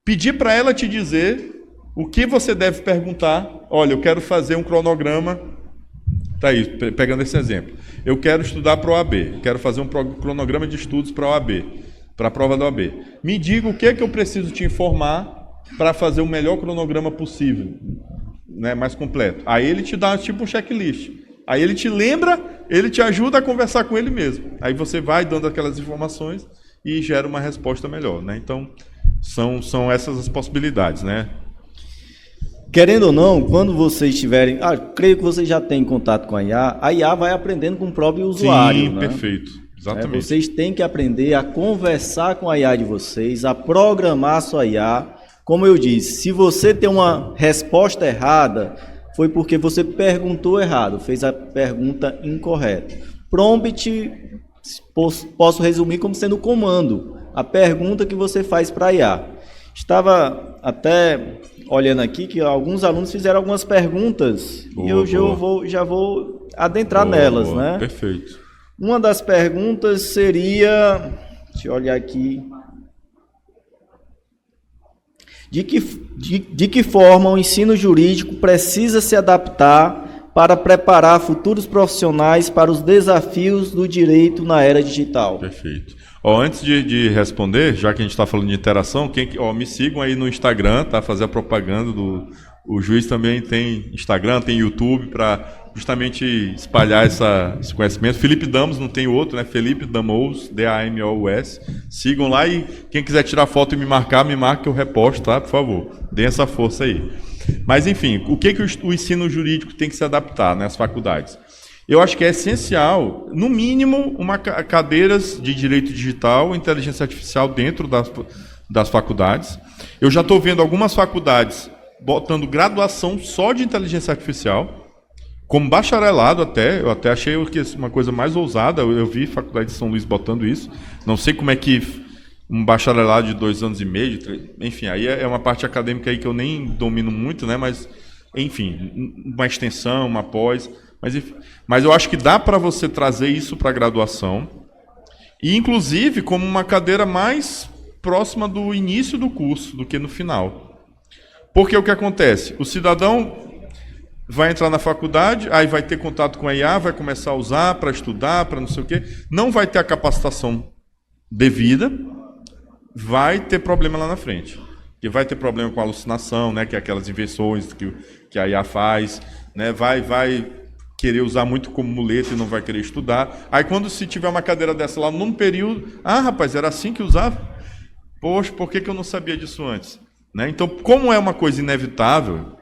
pedir para ela te dizer o que você deve perguntar. Olha, eu quero fazer um cronograma Tá aí, pegando esse exemplo. Eu quero estudar para a OAB, quero fazer um cronograma de estudos para a OAB, para a prova da OAB. Me diga o que é que eu preciso te informar para fazer o melhor cronograma possível, né, mais completo. Aí ele te dá tipo um checklist. Aí ele te lembra, ele te ajuda a conversar com ele mesmo. Aí você vai dando aquelas informações e gera uma resposta melhor, né? Então, são essas as possibilidades, né? Querendo ou não, quando vocês estiverem... creio que vocês já têm contato com a IA vai aprendendo com o próprio usuário. Sim, né? Perfeito. Exatamente. Vocês têm que aprender a conversar com a IA de vocês, a programar a sua IA. Como eu disse, se você tem uma resposta errada, foi porque você perguntou errado, fez a pergunta incorreta. Prompt, posso resumir como sendo o comando, a pergunta que você faz para a IA. Estava até olhando aqui que alguns alunos fizeram algumas perguntas e eu já vou adentrar nelas, né? Perfeito. Uma das perguntas seria, deixa eu olhar aqui, de que forma o ensino jurídico precisa se adaptar para preparar futuros profissionais para os desafios do direito na era digital? Perfeito. Antes de responder, já que a gente está falando de interação, me sigam aí no Instagram, tá? Fazer a propaganda o juiz também tem Instagram, tem YouTube para justamente espalhar esse conhecimento. Felipe Damos, não tem outro, né? Felipe Damos, D-A-M-O-U-S. Sigam lá e quem quiser tirar foto e me marque que eu reposto, tá? Por favor, dê essa força aí. Mas, enfim, o que o ensino jurídico tem que se adaptar, né, às faculdades? Eu acho que é essencial, no mínimo, cadeiras de direito digital, inteligência artificial dentro das faculdades. Eu já estou vendo algumas faculdades botando graduação só de inteligência artificial, como bacharelado até. Eu até achei que uma coisa mais ousada. Eu vi faculdade de São Luís botando isso. Não sei como é que um bacharelado de 2 anos e meio, 3, enfim, aí é uma parte acadêmica aí que eu nem domino muito, né? Mas, enfim, uma extensão, uma pós. Mas eu acho que dá para você trazer isso para a graduação, e inclusive como uma cadeira mais próxima do início do curso do que no final. Porque o que acontece? O cidadão vai entrar na faculdade, aí vai ter contato com a IA, vai começar a usar para estudar, para não sei o quê, não vai ter a capacitação devida, vai ter problema lá na frente. Que vai ter problema com alucinação, né, que é aquelas invenções que a IA faz, né, vai querer usar muito como muleta e não vai querer estudar. Aí quando se tiver uma cadeira dessa lá num período, rapaz, era assim que usava? Poxa, por que eu não sabia disso antes? Né? Então, como é uma coisa inevitável,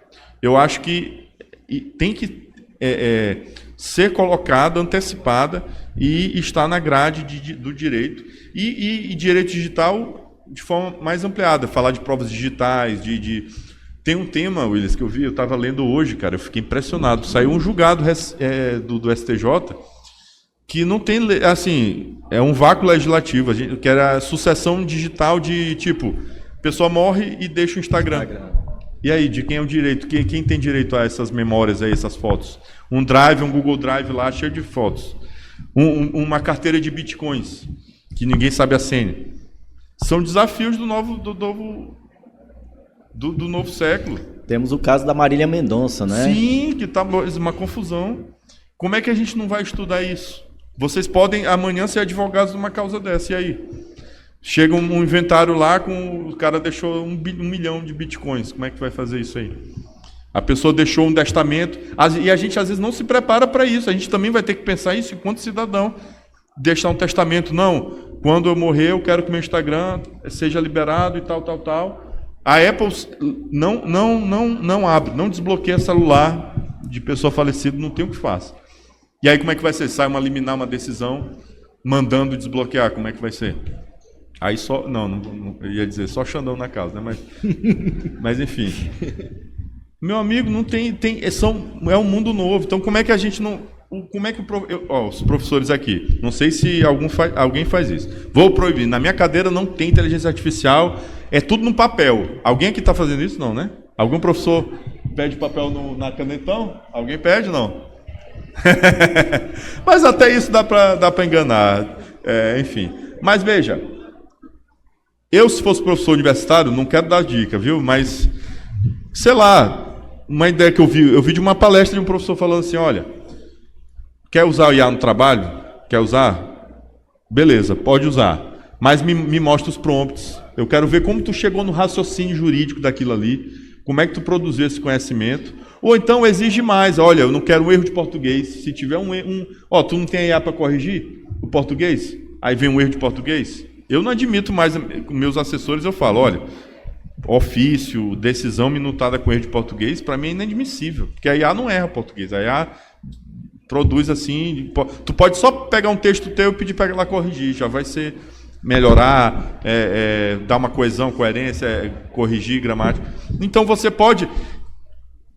eu acho que tem que ser colocada, antecipada e estar na grade do direito. E direito digital de forma mais ampliada, falar de provas digitais, Tem um tema, Willis, que eu vi, eu estava lendo hoje, cara, eu fiquei impressionado. Saiu um julgado do STJ que não tem, assim, é um vácuo legislativo, que era sucessão digital de, tipo, a pessoa morre e deixa o Instagram. E aí, de quem é o direito? Quem tem direito a essas memórias aí, essas fotos? Um Drive, um Google Drive lá, cheio de fotos. Uma carteira de bitcoins, que ninguém sabe a senha. São desafios do novo século. Temos o caso da Marília Mendonça, né? Sim, que está uma confusão. Como é que a gente não vai estudar isso? Vocês podem amanhã ser advogados de uma causa dessa, e aí? Chega um inventário lá, o cara deixou 1 milhão de bitcoins. Como é que vai fazer isso aí? A pessoa deixou um testamento, e a gente às vezes não se prepara para isso. A gente também vai ter que pensar isso enquanto cidadão. Deixar um testamento, não, quando eu morrer eu quero que meu Instagram seja liberado e tal. A Apple não abre, não desbloqueia celular de pessoa falecida, não tem o que faça. E aí como é que vai ser? Sai uma liminar, uma decisão, mandando desbloquear, como é que vai ser? Aí só, não eu ia dizer só Xandão na casa, né? Mas enfim. Meu amigo, não é um mundo novo, então como é que a gente não... Como é que os professores aqui, não sei se alguém faz isso. Vou proibir. Na minha cadeira não tem inteligência artificial, é tudo no papel. Alguém aqui está fazendo isso? Não, né? Algum professor pede papel na canetão? Alguém pede? Não. Mas até isso dá para enganar. Enfim. Mas veja, eu se fosse professor universitário, não quero dar dica, viu? Mas, sei lá, uma ideia que eu vi de uma palestra de um professor falando assim, olha, Quer usar o IA no trabalho? Quer usar? Beleza, pode usar. Mas me mostra os prompts. Eu quero ver como tu chegou no raciocínio jurídico daquilo ali, como é que tu produziu esse conhecimento. Ou então exige mais. Olha, eu não quero um erro de português. Se tiver tu não tem IA para corrigir o português? Aí vem um erro de português? Eu não admito mais, com meus assessores eu falo, olha, ofício, decisão minutada com erro de português, para mim é inadmissível, porque a IA não erra português, a IA produz assim, tu pode só pegar um texto teu e pedir para ela corrigir, já vai ser melhorar, dar uma coesão, coerência, corrigir gramática. Então você pode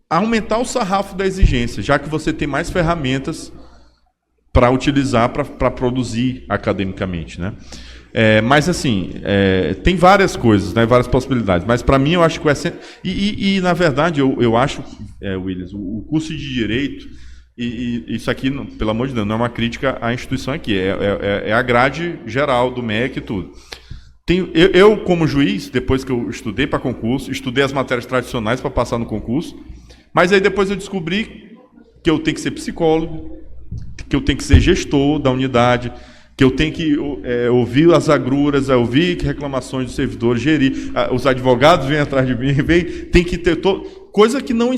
aumentar o sarrafo da exigência, já que você tem mais ferramentas para utilizar, para produzir academicamente, né? Mas assim, tem várias coisas, né, várias possibilidades, mas para mim eu acho que na verdade eu acho, Williams, o curso de Direito, e isso aqui, pelo amor de Deus, não é uma crítica à instituição aqui, é a grade geral do MEC e tudo. Eu, como juiz, depois que eu estudei para concurso, estudei as matérias tradicionais para passar no concurso, mas aí depois eu descobri que eu tenho que ser psicólogo, que eu tenho que ser gestor da unidade, que eu tenho que ouvir as agruras, ouvir reclamações dos servidores, gerir. Os advogados vêm atrás de mim, tem que ter coisa que não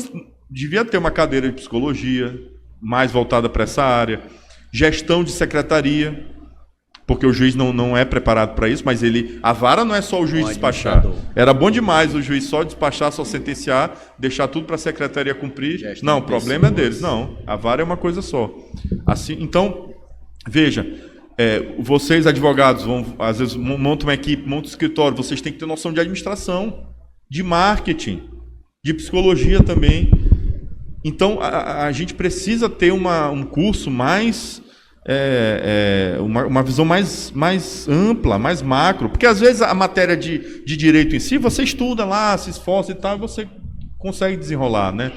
devia ter uma cadeira de psicologia mais voltada para essa área, gestão de secretaria, porque o juiz não é preparado para isso, mas a vara não é só o juiz despachar. Era bom demais o juiz só despachar, só sentenciar, deixar tudo para a secretaria cumprir. Não, o problema é deles. Não, a vara é uma coisa só. Assim, então, veja, vocês advogados às vezes montam uma equipe, montam um escritório, vocês têm que ter noção de administração, de marketing, de psicologia também. Então, a gente precisa ter um curso mais... uma visão mais ampla, mais macro, porque às vezes a matéria de direito em si, você estuda lá, se esforça e tal, e você consegue desenrolar, né?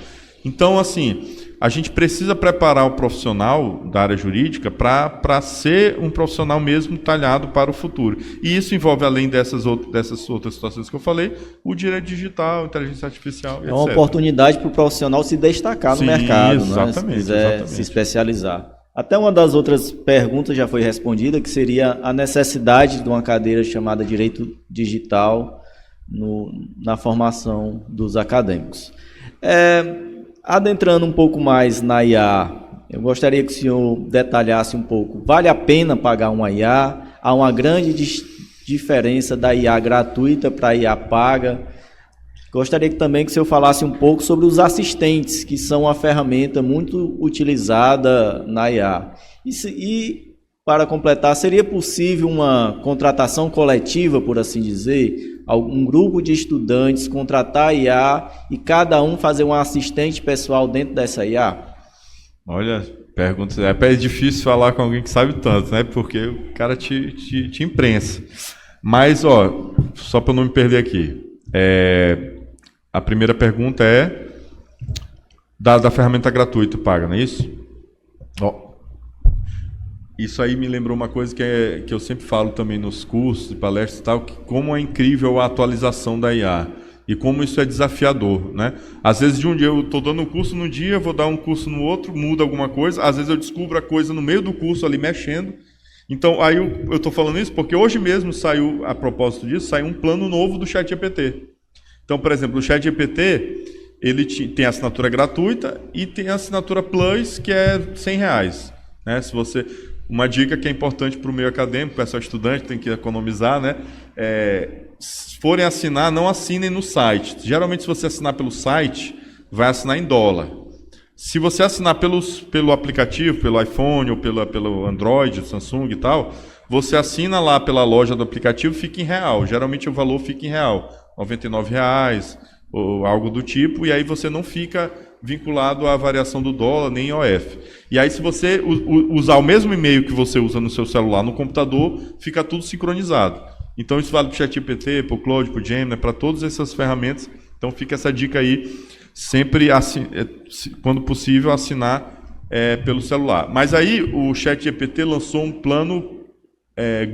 Então, assim, a gente precisa preparar o profissional da área jurídica para ser um profissional mesmo talhado para o futuro. E isso envolve, além dessas outras situações que eu falei, o direito digital, inteligência artificial, etc. É uma oportunidade para o profissional se destacar no mercado, exatamente, né? Se quiser se especializar. Até uma das outras perguntas já foi respondida, que seria a necessidade de uma cadeira chamada Direito Digital na formação dos acadêmicos. Adentrando um pouco mais na IA, eu gostaria que o senhor detalhasse um pouco. Vale a pena pagar uma IA? Há uma grande diferença da IA gratuita para a IA paga? Gostaria também que o senhor falasse um pouco sobre os assistentes, que são uma ferramenta muito utilizada na IA. E, para completar, seria possível uma contratação coletiva, por assim dizer, algum grupo de estudantes contratar a IA e cada um fazer um assistente pessoal dentro dessa IA? Olha, pergunta, é difícil falar com alguém que sabe tanto, né? Porque o cara te imprensa. Mas, só para não me perder aqui, a primeira pergunta é da ferramenta gratuita paga, não é isso? Isso aí me lembrou uma coisa que eu sempre falo também nos cursos e palestras e tal, que como é incrível a atualização da IA e como isso é desafiador, né? Às vezes de um dia eu estou dando um curso num dia, vou dar um curso no outro, muda alguma coisa, às vezes eu descubro a coisa no meio do curso ali mexendo. Então aí eu estou falando isso porque hoje mesmo saiu, a propósito disso, saiu um plano novo do ChatGPT. Então, por exemplo, o ChatGPT, ele tem a assinatura gratuita e tem a assinatura Plus, que é R$100, né? Uma dica que é importante para o meio acadêmico, para o pessoal estudante, tem que economizar, né? Se forem assinar, não assinem no site. Geralmente, se você assinar pelo site, vai assinar em dólar. Se você assinar pelo aplicativo, pelo iPhone ou pelo Android, Samsung e tal, você assina lá pela loja do aplicativo, fica em real. Geralmente o valor fica em real, R$99 ou algo do tipo, e aí você não fica vinculado à variação do dólar, nem OF. E aí, se você usar o mesmo e-mail que você usa no seu celular no computador, fica tudo sincronizado. Então, isso vale para o ChatGPT, para o Claude, para o Gemini, para todas essas ferramentas. Então, fica essa dica aí, sempre, quando possível, assinar pelo celular. Mas aí, o ChatGPT lançou um plano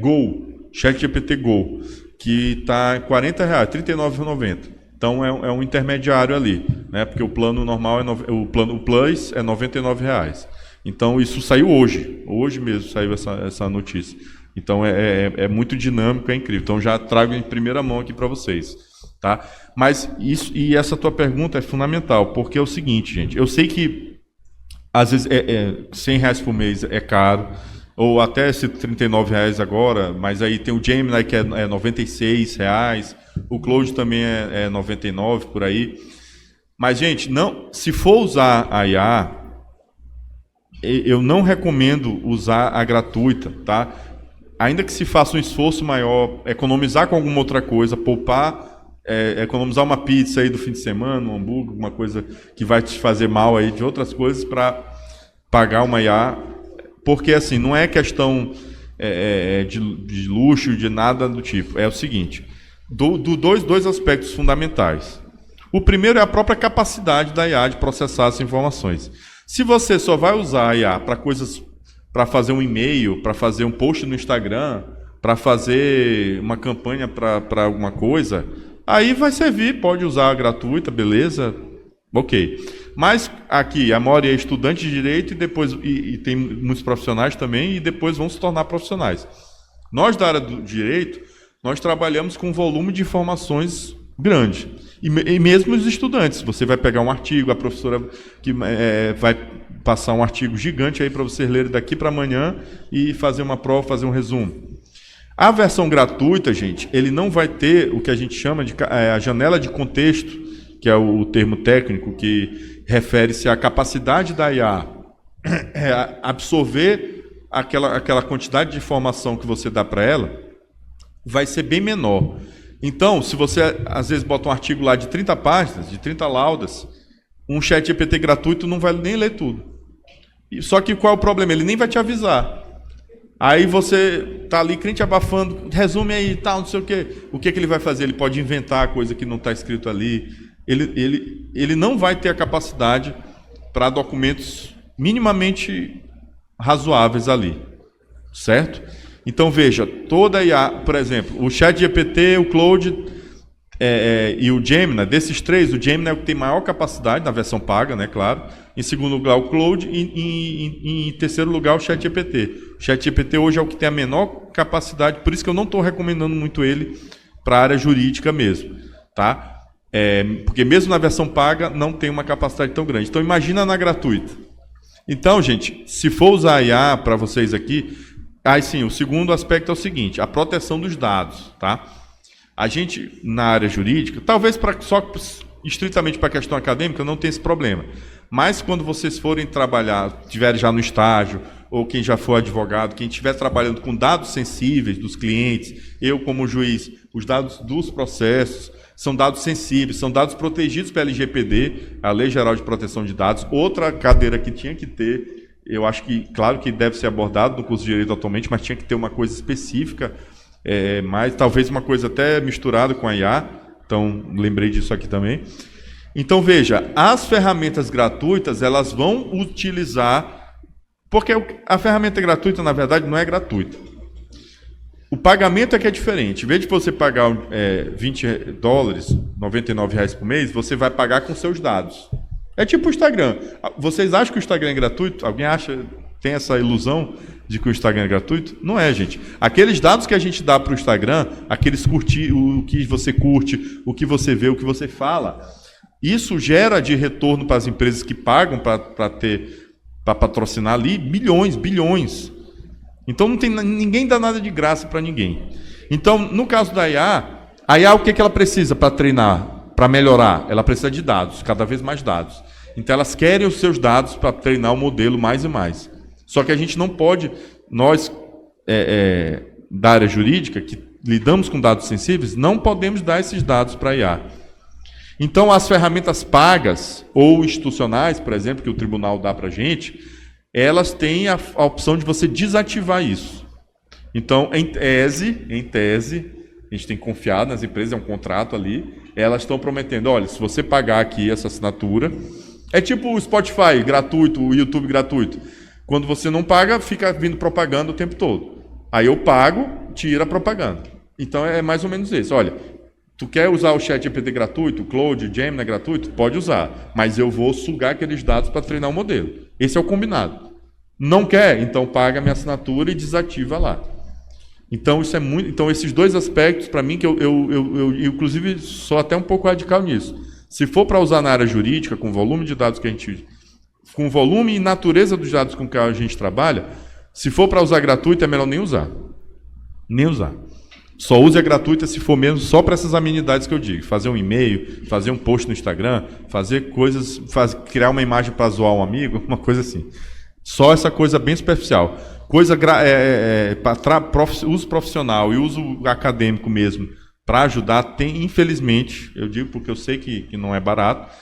Go, ChatGPT Go, que está em R$40, R$39,90. Então, é um intermediário ali, né? Porque o plano normal, o Plus é R$99. Então, isso saiu hoje mesmo saiu essa notícia. Então, é muito dinâmico, é incrível. Então, já trago em primeira mão aqui para vocês. Tá? Mas essa tua pergunta é fundamental, porque é o seguinte, gente, eu sei que às vezes R$100 por mês é caro, ou até esse R$39 agora, mas aí tem o Gemini que é R$96, o Cloud também é R$99 por aí. Mas, gente, se for usar a IA, eu não recomendo usar a gratuita, tá? Ainda que se faça um esforço maior, economizar com alguma outra coisa, poupar, economizar uma pizza aí do fim de semana, um hambúrguer, uma coisa que vai te fazer mal aí de outras coisas para pagar uma IA, porque assim, não é questão de luxo, de nada do tipo. É o seguinte, dois aspectos fundamentais. O primeiro é a própria capacidade da IA de processar essas informações. Se você só vai usar a IA para coisas, para fazer um e-mail, para fazer um post no Instagram, para fazer uma campanha para alguma coisa, aí vai servir, pode usar a gratuita, beleza, ok. Mas aqui, a maioria é estudante de direito e tem muitos profissionais também, e depois vão se tornar profissionais. Nós, da área do direito, nós trabalhamos com um volume de informações grande. E mesmo os estudantes, você vai pegar um artigo, a professora que vai passar um artigo gigante aí para vocês lerem daqui para amanhã e fazer uma prova, fazer um resumo. A versão gratuita, gente, ele não vai ter o que a gente chama de a janela de contexto, que é o termo técnico que refere-se à capacidade da IA absorver aquela quantidade de informação que você dá para ela, vai ser bem menor. Então, se você às vezes bota um artigo lá de 30 páginas, de 30 laudas, um chat GPT gratuito não vai nem ler tudo. Só que qual é o problema? Ele nem vai te avisar. Aí você está ali crente abafando, resume aí, tal, não sei o quê. O que ele vai fazer? Ele pode inventar coisa que não está escrito ali. Ele não vai ter a capacidade para documentos minimamente razoáveis ali. Certo? Então, veja, toda a IA, por exemplo, o ChatGPT, o Claude e o Gemini, desses três, o Gemini é o que tem maior capacidade, na versão paga, né, claro. Em segundo lugar, o Claude e em terceiro lugar, o ChatGPT. O ChatGPT hoje é o que tem a menor capacidade, por isso que eu não estou recomendando muito ele para a área jurídica mesmo, tá? Porque mesmo na versão paga, não tem uma capacidade tão grande. Então, imagina na gratuita. Então, gente, se for usar a IA para vocês aqui, aí sim, o segundo aspecto é o seguinte, a proteção dos dados, tá? A gente, na área jurídica, talvez só estritamente para a questão acadêmica, não tem esse problema. Mas quando vocês forem trabalhar, estiverem já no estágio, ou quem já for advogado, quem estiver trabalhando com dados sensíveis dos clientes, eu como juiz, os dados dos processos, são dados sensíveis, são dados protegidos pela LGPD, a Lei Geral de Proteção de Dados, outra cadeira que tinha que ter. Eu acho que, claro que deve ser abordado no curso de Direito atualmente, mas tinha que ter uma coisa específica, mas talvez uma coisa até misturada com a IA, então lembrei disso aqui também. Então, veja, as ferramentas gratuitas, elas vão utilizar, porque a ferramenta gratuita, na verdade, não é gratuita. O pagamento é que é diferente. Em vez de você pagar $20, R$99 por mês, você vai pagar com seus dados. É tipo o Instagram. Vocês acham que o Instagram é gratuito? Alguém tem essa ilusão de que o Instagram é gratuito? Não é, gente. Aqueles dados que a gente dá para o Instagram, aqueles o que você curte, o que você vê, o que você fala, isso gera de retorno para as empresas que pagam para patrocinar ali bilhões. Então ninguém dá nada de graça para ninguém. Então, no caso da IA, a IA o que ela precisa para treinar? Para melhorar, ela precisa de dados, cada vez mais dados. Então, elas querem os seus dados para treinar o modelo mais e mais. Só que a gente não pode, nós, da área jurídica, que lidamos com dados sensíveis, não podemos dar esses dados para a IA. Então, as ferramentas pagas ou institucionais, por exemplo, que o tribunal dá para a gente, elas têm a opção de você desativar isso. Então, em tese, a gente tem que confiar nas empresas, é um contrato ali, elas estão prometendo, olha, se você pagar aqui essa assinatura, é tipo o Spotify gratuito, o YouTube gratuito. Quando você não paga, fica vindo propaganda o tempo todo. Aí eu pago, tira a propaganda. Então é mais ou menos isso. Olha, tu quer usar o ChatGPT gratuito, o Claude, o Gemini gratuito? Pode usar, mas eu vou sugar aqueles dados para treinar o modelo. Esse é o combinado. Não quer? Então paga a minha assinatura e desativa lá. Então, isso é muito. Então, esses dois aspectos, para mim, que eu, inclusive, sou até um pouco radical nisso. Se for para usar na área jurídica, com o volume de dados que a gente. Com o volume e natureza dos dados com que a gente trabalha, se for para usar gratuito, é melhor nem usar. Nem usar. Só use a gratuita se for mesmo só para essas amenidades que eu digo. Fazer um e-mail, fazer um post no Instagram, fazer coisas, criar uma imagem para zoar um amigo, uma coisa assim. Só essa coisa bem superficial. Coisa para uso profissional e uso acadêmico mesmo, para ajudar, tem, infelizmente, eu digo porque eu sei que não é barato,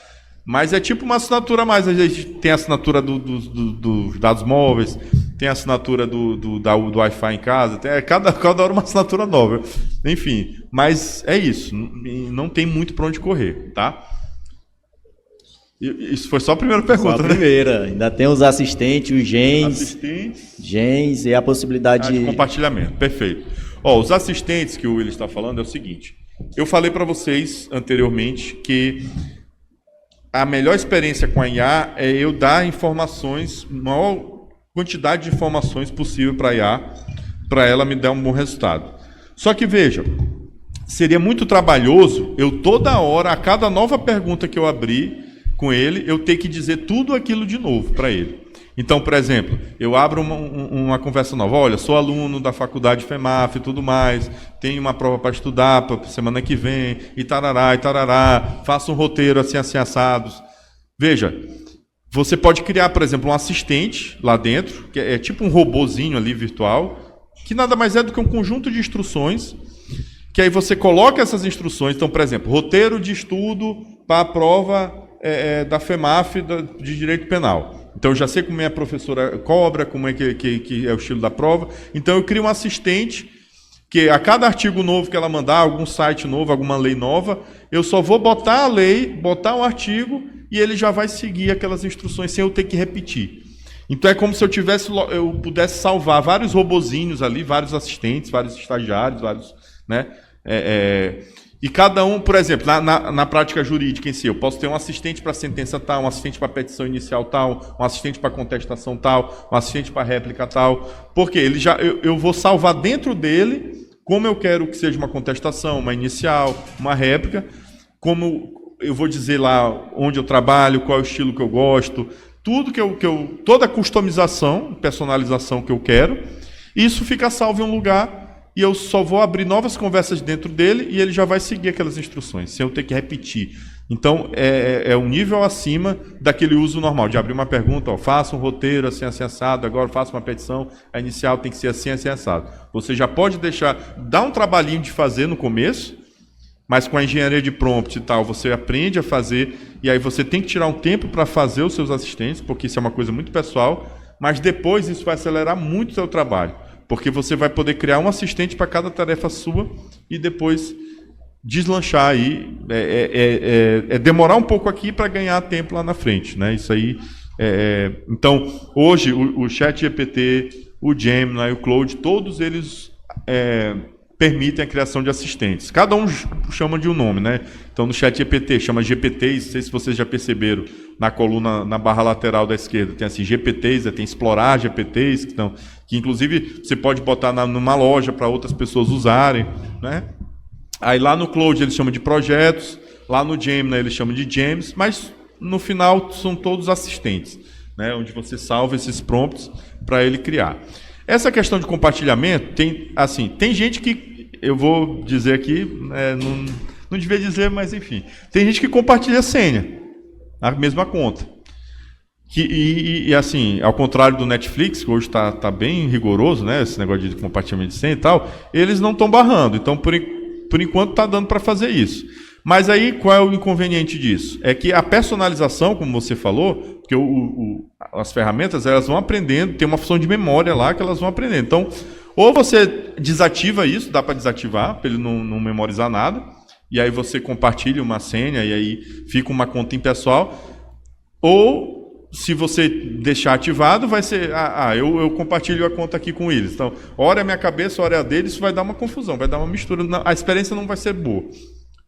mas é tipo uma assinatura a mais. A gente tem a assinatura dos dados móveis, tem a assinatura do Wi-Fi em casa, tem, cada hora uma assinatura nova. Enfim, mas é isso, não tem muito para onde correr, tá? Isso foi só a primeira pergunta, só a primeira. Né? Ainda tem os assistentes, os gens e a possibilidade de compartilhamento. Perfeito. Os assistentes que o Willis está falando é o seguinte. Eu falei para vocês anteriormente que a melhor experiência com a IA é eu dar informações, maior quantidade de informações possível para a IA, para ela me dar um bom resultado. Só que veja, seria muito trabalhoso eu toda hora, a cada nova pergunta que eu abrir com ele, eu ter que dizer tudo aquilo de novo para ele. Então, por exemplo, eu abro uma conversa nova. Olha, sou aluno da faculdade FEMAF e tudo mais, tenho uma prova para estudar para semana que vem, e tarará, faço um roteiro assim assados. Veja, você pode criar, por exemplo, um assistente lá dentro, que é tipo um robozinho ali virtual, que nada mais é do que um conjunto de instruções, que aí você coloca essas instruções. Então, por exemplo, roteiro de estudo para a prova da FEMAF de Direito Penal. Então, eu já sei como minha professora cobra, como é que é o estilo da prova. Então, eu crio um assistente que, a cada artigo novo que ela mandar, algum site novo, alguma lei nova, eu só vou botar a lei, botar o artigo, e ele já vai seguir aquelas instruções sem eu ter que repetir. Então, é como se eu pudesse salvar vários robozinhos ali, vários assistentes, vários estagiários, vários... né? E cada um, por exemplo, na prática jurídica em si, eu posso ter um assistente para sentença tal, um assistente para petição inicial tal, um assistente para contestação tal, um assistente para réplica tal, porque eu vou salvar dentro dele como eu quero que seja uma contestação, uma inicial, uma réplica, como eu vou dizer lá onde eu trabalho, qual é o estilo que eu gosto, tudo toda a customização, personalização que eu quero, isso fica salvo em um lugar. E eu só vou abrir novas conversas dentro dele e ele já vai seguir aquelas instruções, sem eu ter que repetir. Então, é um nível acima daquele uso normal, de abrir uma pergunta, faça um roteiro assim assado, agora faça uma petição, a inicial tem que ser assim assado. Você já pode dar um trabalhinho de fazer no começo, mas com a engenharia de prompt e tal, você aprende a fazer, e aí você tem que tirar um tempo para fazer os seus assistentes, porque isso é uma coisa muito pessoal, mas depois isso vai acelerar muito o seu trabalho. Porque você vai poder criar um assistente para cada tarefa sua e depois deslanchar aí. Demorar um pouco aqui para ganhar tempo lá na frente. Né? Isso aí. Então, hoje, o ChatGPT, o Gemini, o Claude, todos eles permitem a criação de assistentes. Cada um chama de um nome. Né? Então, no ChatGPT chama GPTs, não sei se vocês já perceberam, na coluna, na barra lateral da esquerda, tem assim, GPTs, tem explorar GPTs, que inclusive você pode botar numa loja para outras pessoas usarem. Né? Aí lá no Claude eles chamam de projetos, lá no Gemini eles chamam de gems, mas no final são todos assistentes, né? Onde você salva esses prompts para ele criar. Essa questão de compartilhamento, tem gente que, eu vou dizer aqui, não devia dizer, mas enfim, tem gente que compartilha a senha, a mesma conta. E assim, ao contrário do Netflix, que hoje está bem rigoroso, né, esse negócio de compartilhamento de senha e tal, eles não estão barrando. Então, por enquanto, está dando para fazer isso. Mas aí, qual é o inconveniente disso? É que a personalização, como você falou, porque as ferramentas elas vão aprendendo, tem uma função de memória lá que elas vão aprendendo. Então, ou você desativa isso, dá para desativar, para ele não memorizar nada, e aí você compartilha uma senha, e aí fica uma conta impessoal, ou se você deixar ativado, vai ser, eu compartilho a conta aqui com eles. Então, hora é a minha cabeça, hora é a dele, isso vai dar uma confusão, vai dar uma mistura, a experiência não vai ser boa.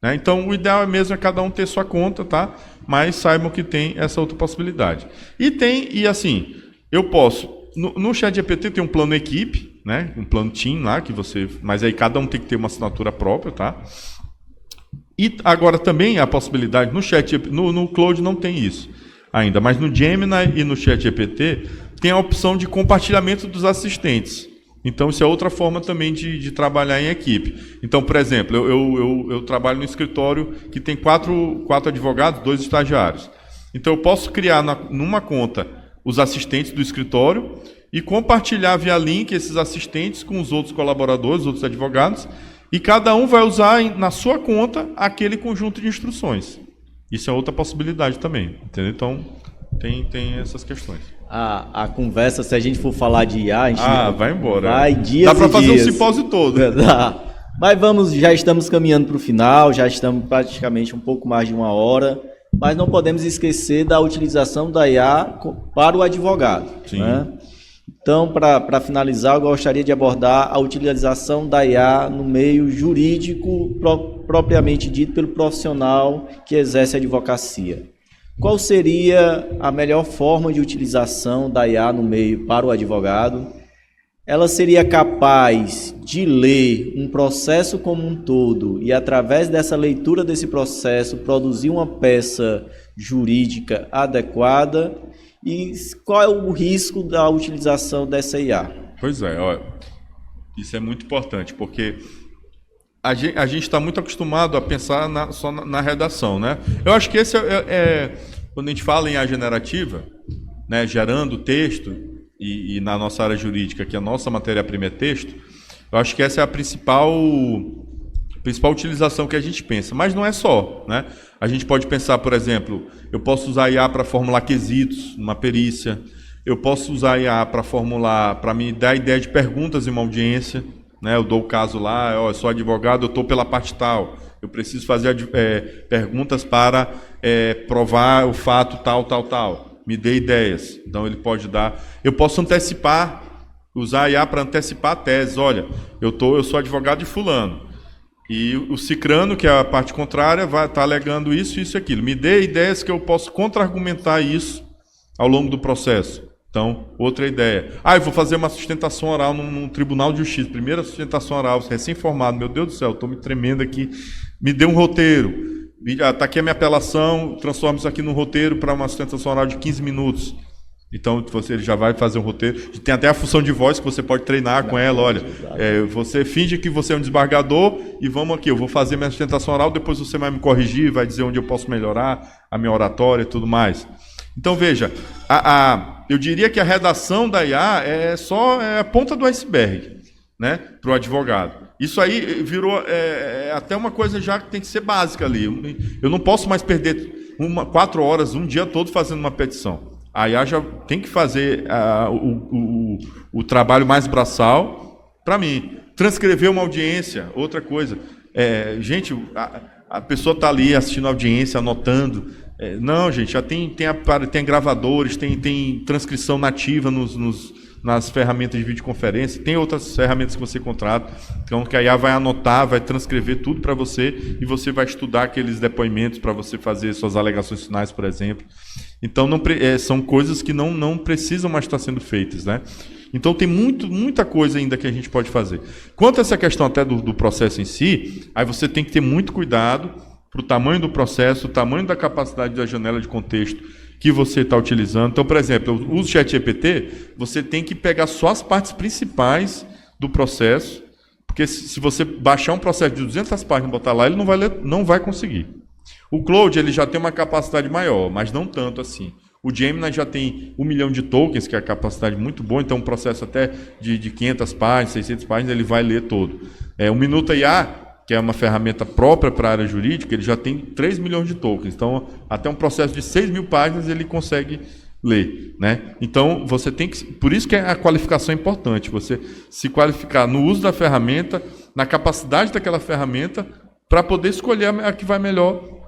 Né? Então, o ideal mesmo é cada um ter sua conta, tá? Mas saibam que tem essa outra possibilidade. E assim, eu posso no ChatGPT tem um plano equipe, né? Um plano team lá, mas aí cada um tem que ter uma assinatura própria, tá? E agora também a possibilidade, no Claude não tem isso ainda, mas no Gemini e no ChatGPT tem a opção de compartilhamento dos assistentes. Então, isso é outra forma também de trabalhar em equipe. Então, por exemplo, eu trabalho no escritório que tem quatro advogados, 2 estagiários. Então, eu posso criar numa conta os assistentes do escritório e compartilhar via link esses assistentes com os outros colaboradores, os outros advogados, e cada um vai usar na sua conta aquele conjunto de instruções. Isso é outra possibilidade também, entendeu? Então, tem essas questões. A conversa, se a gente for falar de IA, a gente vai embora. Vai dias dá para fazer dias. um simpósio todo. Dá. Mas já estamos caminhando para o final, já estamos praticamente um pouco mais de 1 hora, mas não podemos esquecer da utilização da IA para o advogado. Sim. Né? Então, para finalizar, eu gostaria de abordar a utilização da IA no meio jurídico propriamente dito pelo profissional que exerce a advocacia. Qual seria a melhor forma de utilização da IA no meio para o advogado? Ela seria capaz de ler um processo como um todo e, através dessa leitura desse processo, produzir uma peça jurídica adequada? E qual é o risco da utilização dessa IA? Pois é, olha, isso é muito importante, porque a gente está muito acostumado a pensar só na redação, né? Eu acho que esse quando a gente fala em IA generativa, né, gerando texto, e na nossa área jurídica, que a nossa matéria-prima é texto, eu acho que essa é a principal utilização que a gente pensa. Mas não é só, né? A gente pode pensar, por exemplo, eu posso usar IA para formular quesitos numa perícia, eu posso usar IA para me dar ideia de perguntas em uma audiência, né? Eu dou o caso lá, eu sou advogado, eu estou pela parte tal, eu preciso fazer perguntas para provar o fato tal. Me dê ideias. Então ele pode dar. Eu posso usar a IA para antecipar a tese. Olha, eu sou advogado de fulano. E o cicrano, que é a parte contrária, vai estar alegando isso e aquilo. Me dê ideias que eu posso contra-argumentar isso ao longo do processo. Então, outra ideia. Eu vou fazer uma sustentação oral num tribunal de justiça. Primeira sustentação oral, recém-formado. Meu Deus do céu, estou me tremendo aqui. Me dê um roteiro. Está aqui a minha apelação, transforma isso aqui num roteiro para uma sustentação oral de 15 minutos. Então, ele já vai fazer um roteiro. Tem até a função de voz que você pode treinar com ela. Olha, você finge que você é um desembargador e vamos aqui, eu vou fazer minha sustentação oral, depois você vai me corrigir, vai dizer onde eu posso melhorar a minha oratória e tudo mais. Então, veja, eu diria que a redação da IA é a ponta do iceberg, né, para o advogado. Isso aí virou até uma coisa já que tem que ser básica ali. Eu não posso mais perder 4 horas, um dia todo fazendo uma petição. A IA já tem que fazer o trabalho mais braçal para mim. Transcrever uma audiência, outra coisa. Gente, a pessoa está ali assistindo a audiência, anotando. Não, gente, já tem gravadores, tem transcrição nativa nas ferramentas de videoconferência, tem outras ferramentas que você contrata, então que a IA vai anotar, vai transcrever tudo para você e você vai estudar aqueles depoimentos para você fazer suas alegações finais, por exemplo. Então, são coisas que não precisam mais estar sendo feitas, né? Então, tem muita coisa ainda que a gente pode fazer. Quanto a essa questão até do processo em si, aí você tem que ter muito cuidado para o tamanho do processo, o tamanho da capacidade da janela de contexto que você está utilizando. Então, por exemplo, eu uso o ChatGPT, você tem que pegar só as partes principais do processo, porque se você baixar um processo de 200 páginas e botar lá, ele não vai ler, não vai conseguir. O Claude ele já tem uma capacidade maior, mas não tanto assim. O Gemini já tem 1 milhão de tokens, que é a capacidade muito boa, então um processo até de 500 páginas, 600 páginas, ele vai ler todo. O Minuto IA, que é uma ferramenta própria para a área jurídica, ele já tem 3 milhões de tokens. Então, até um processo de 6 mil páginas ele consegue ler, né? Então, você tem que... Por isso que a qualificação é importante, você se qualificar no uso da ferramenta, na capacidade daquela ferramenta, para poder escolher a que vai melhor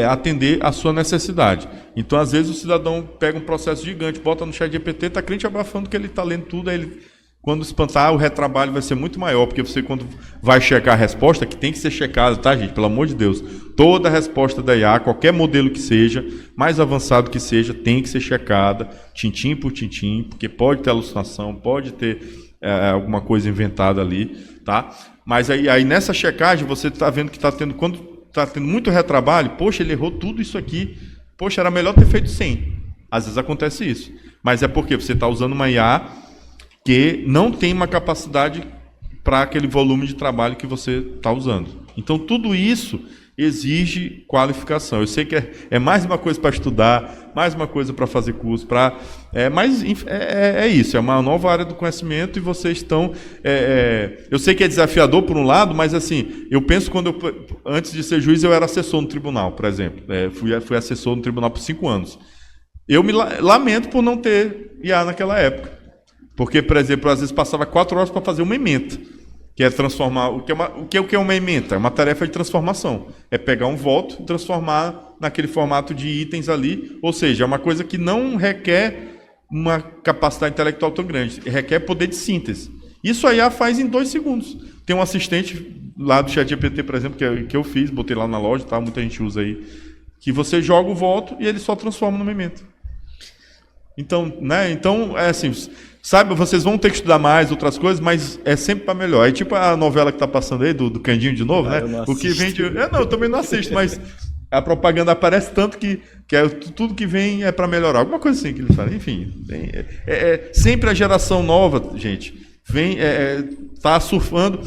atender a sua necessidade. Então, às vezes, o cidadão pega um processo gigante, bota no ChatGPT, está crente abafando que ele está lendo tudo, aí ele quando espantar, o retrabalho vai ser muito maior, porque você, quando vai checar a resposta, que tem que ser checada, tá, gente? Pelo amor de Deus. Toda a resposta da IA, qualquer modelo que seja, mais avançado que seja, tem que ser checada, tintim por tintim, porque pode ter alucinação, pode ter alguma coisa inventada ali, tá? Mas aí nessa checagem, você está vendo que quando está tendo muito retrabalho, poxa, ele errou tudo isso aqui, poxa, era melhor ter feito 100. Às vezes acontece isso. Mas é porque você está usando uma IA que não tem uma capacidade para aquele volume de trabalho que você está usando. Então, tudo isso exige qualificação. Eu sei que é mais uma coisa para estudar, mais uma coisa para fazer curso, mas é isso, é uma nova área do conhecimento e vocês estão... eu sei que é desafiador por um lado, mas assim, eu penso antes de ser juiz, eu era assessor no tribunal, por exemplo. Fui assessor no tribunal por 5 anos. Eu me lamento por não ter IA naquela época. Porque, por exemplo, às vezes passava 4 horas para fazer uma ementa, que é transformar... O que é uma ementa? É uma tarefa de transformação. É pegar um voto e transformar naquele formato de itens ali. Ou seja, é uma coisa que não requer uma capacidade intelectual tão grande. Requer poder de síntese. Isso a IA faz em 2 segundos. Tem um assistente lá do ChatGPT, por exemplo, que eu fiz, botei lá na loja, tá? Muita gente usa aí, que você joga o voto e ele só transforma numa ementa. Então, é assim... Sabe, vocês vão ter que estudar mais outras coisas, mas é sempre para melhor. É tipo a novela que está passando aí, do Candinho de novo, né? O que vem de... eu também não assisto, mas a propaganda aparece tanto que tudo que vem é para melhorar. Alguma coisa assim que ele fala. Enfim, sempre a geração nova, gente, vem, tá surfando.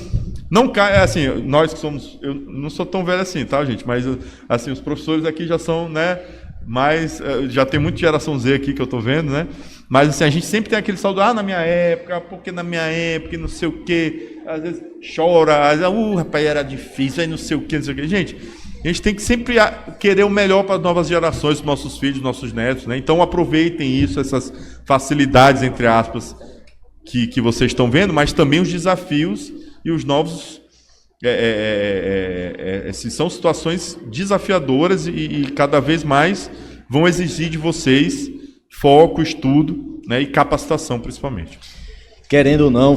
Não cai, assim, nós que somos... Eu não sou tão velho assim, tá, gente? Mas, assim, os professores aqui já são, né... Mas já tem muita geração Z aqui que eu estou vendo, né? Mas assim, a gente sempre tem aquele saldo, na minha época, porque na minha época, não sei o quê, às vezes chora, às vezes, rapaz, era difícil, aí não sei o quê, não sei o quê. Gente, a gente tem que sempre querer o melhor para as novas gerações, para os nossos filhos, nossos netos, né? Então aproveitem isso, essas facilidades, entre aspas, que vocês estão vendo, mas também os desafios e os novos... são situações desafiadoras e cada vez mais vão exigir de vocês foco, estudo, né, e capacitação, principalmente. Querendo ou não,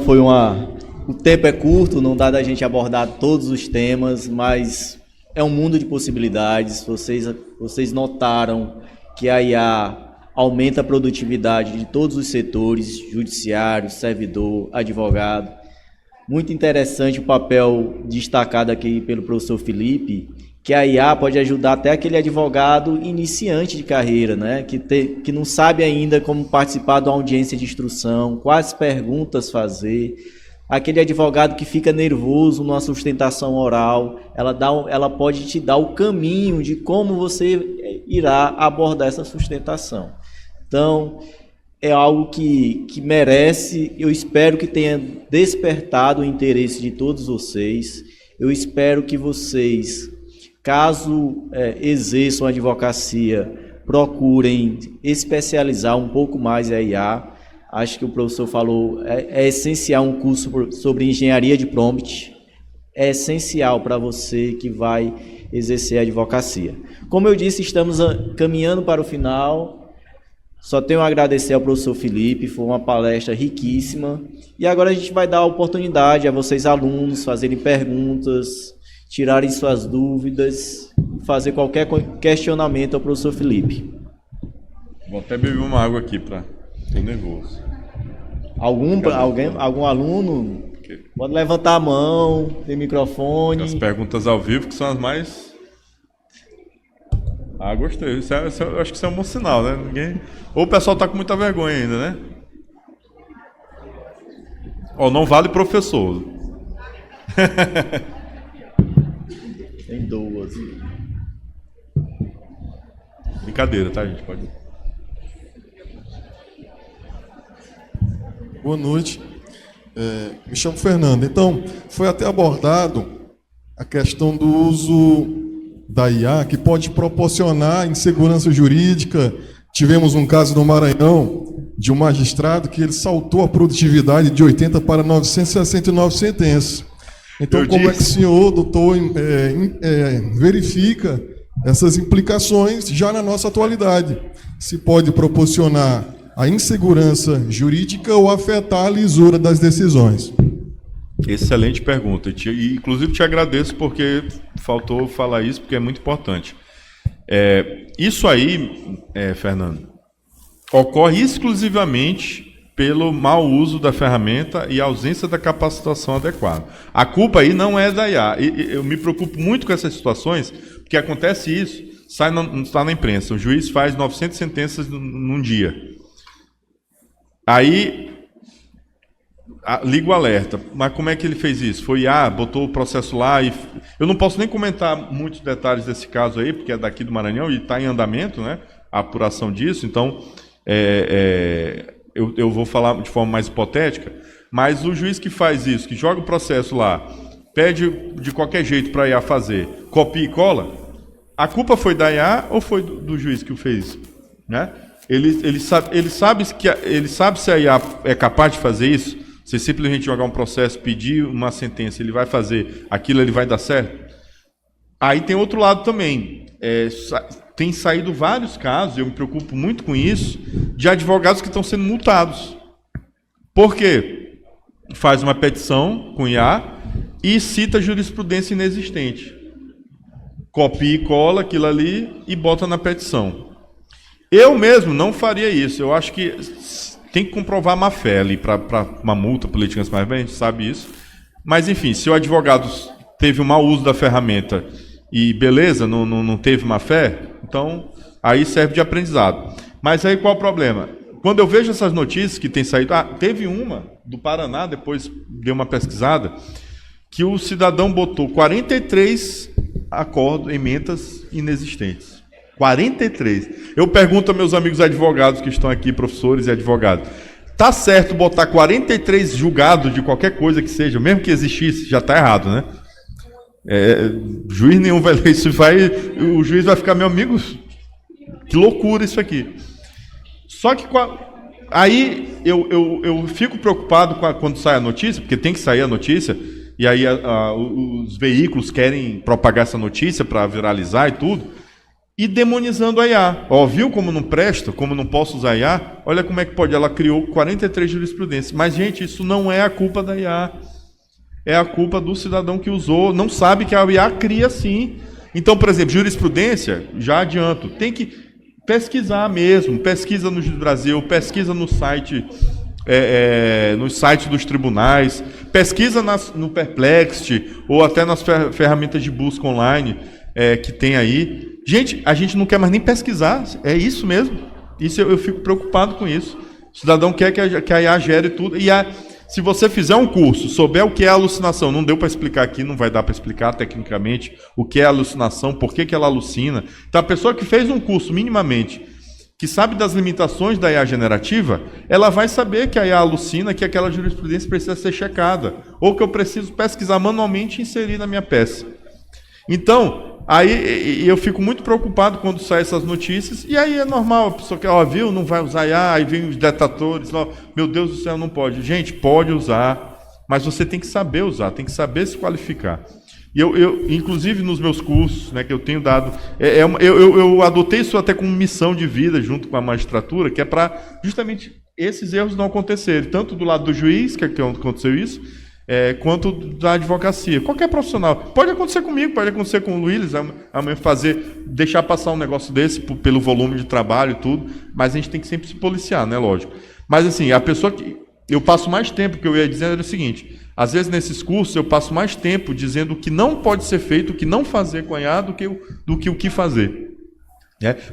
o tempo é curto, não dá da gente abordar todos os temas, mas é um mundo de possibilidades. Vocês notaram que a IA aumenta a produtividade de todos os setores, judiciário, servidor, advogado. Muito interessante o papel destacado aqui pelo professor Felipe, que a IA pode ajudar até aquele advogado iniciante de carreira, né? Que não sabe ainda como participar de uma audiência de instrução, quais perguntas fazer. Aquele advogado que fica nervoso numa sustentação oral, ela pode te dar o caminho de como você irá abordar essa sustentação. Então... é algo que merece, eu espero que tenha despertado o interesse de todos vocês. Eu espero que vocês, caso exerçam a advocacia, procurem especializar um pouco mais a IA. Acho que o professor falou, é essencial um curso sobre engenharia de prompt. É essencial para você que vai exercer a advocacia. Como eu disse, estamos caminhando para o final. Só tenho a agradecer ao professor Felipe, foi uma palestra riquíssima. E agora a gente vai dar a oportunidade a vocês alunos fazerem perguntas, tirarem suas dúvidas, fazer qualquer questionamento ao professor Felipe. Vou até beber uma água aqui, tô nervoso. Algum aluno pode levantar a mão, tem microfone. As perguntas ao vivo que são as mais... gostei. Eu acho que isso é um bom sinal, né? Ou o pessoal está com muita vergonha ainda, né? Não vale professor. Tem 2. Brincadeira, tá, gente? Pode. Boa noite. Me chamo Fernando. Então, foi até abordado a questão do uso da IA, que pode proporcionar insegurança jurídica. Tivemos um caso no Maranhão, de um magistrado que ele saltou a produtividade de 80 para 969 sentenças. Então, como é que o senhor, doutor, verifica essas implicações já na nossa atualidade? Se pode proporcionar a insegurança jurídica ou afetar a lisura das decisões? Excelente pergunta. E, inclusive, te agradeço porque faltou falar isso, porque é muito importante. Isso aí, Fernando, ocorre exclusivamente pelo mau uso da ferramenta e ausência da capacitação adequada. A culpa aí não é da IA. Eu me preocupo muito com essas situações, porque acontece isso, está na imprensa, o juiz faz 900 sentenças num dia. Aí liga o alerta. Mas como é que ele fez isso? Foi IA, botou o processo lá e... Eu não posso nem comentar muitos detalhes desse caso aí, porque é daqui do Maranhão e está em andamento, né, a apuração disso, então eu vou falar de forma mais hipotética, mas o juiz que faz isso, que joga o processo lá, pede de qualquer jeito para a IA fazer, copia e cola, a culpa foi da IA ou foi do juiz que o fez? Né? Ele sabe se a IA é capaz de fazer isso? Se simplesmente jogar um processo, pedir uma sentença, ele vai fazer aquilo, ele vai dar certo? Aí tem outro lado também. Tem saído vários casos, eu me preocupo muito com isso, de advogados que estão sendo multados. Por quê? Faz uma petição com IA e cita jurisprudência inexistente. Copia e cola aquilo ali e bota na petição. Eu mesmo não faria isso. Eu acho que tem que comprovar má fé ali para uma multa política, mas bem, a gente sabe isso. Mas, enfim, se o advogado teve um mau uso da ferramenta e beleza, não teve má fé, então aí serve de aprendizado. Mas aí qual o problema? Quando eu vejo essas notícias que tem saído... teve uma do Paraná, depois dei uma pesquisada, que o cidadão botou 43 emendas inexistentes. 43. Eu pergunto a meus amigos advogados que estão aqui, professores e advogados, tá certo botar 43 julgados de qualquer coisa que seja, mesmo que existisse, já está errado, né? Juiz nenhum vai ler isso, o juiz vai ficar, meu amigo, que loucura isso aqui. Só que aí eu fico preocupado quando sai a notícia, porque tem que sair a notícia, e aí os veículos querem propagar essa notícia para viralizar e tudo, e demonizando a IA. Viu como não presta, como não posso usar a IA? Olha como é que pode, ela criou 43 jurisprudências. Mas, gente, isso não é a culpa da IA. É a culpa do cidadão que usou, não sabe que a IA cria sim. Então, por exemplo, jurisprudência, já adianto, tem que pesquisar mesmo, pesquisa no Juiz do Brasil, pesquisa no site, nos sites dos tribunais, pesquisa no Perplexity, ou até nas ferramentas de busca online que tem aí. Gente, a gente não quer mais nem pesquisar, é isso mesmo. Isso eu fico preocupado com isso. O cidadão quer que a IA gere tudo. E se você fizer um curso, souber o que é alucinação, não deu para explicar aqui, não vai dar para explicar tecnicamente o que é alucinação, por que ela alucina. Então, a pessoa que fez um curso minimamente, que sabe das limitações da IA generativa, ela vai saber que a IA alucina, que aquela jurisprudência precisa ser checada, ou que eu preciso pesquisar manualmente e inserir na minha peça. Então, aí eu fico muito preocupado quando saem essas notícias, e aí é normal, a pessoa que, viu, não vai usar IA, aí vem os detatores, meu Deus do céu, não pode. Gente, pode usar, mas você tem que saber usar, tem que saber se qualificar. E eu inclusive nos meus cursos, né, que eu tenho dado, eu adotei isso até como missão de vida junto com a magistratura, que é para justamente esses erros não acontecerem, tanto do lado do juiz, que aconteceu isso, quanto da advocacia. Qualquer profissional. Pode acontecer comigo, pode acontecer com o Luiz, deixar passar um negócio desse pelo volume de trabalho e tudo, mas a gente tem que sempre se policiar, né, lógico. Mas assim, a pessoa que... Eu passo mais tempo, que eu ia dizendo era o seguinte, às vezes nesses cursos eu passo mais tempo dizendo o que não pode ser feito, o que não fazer com a IA, do que o que fazer.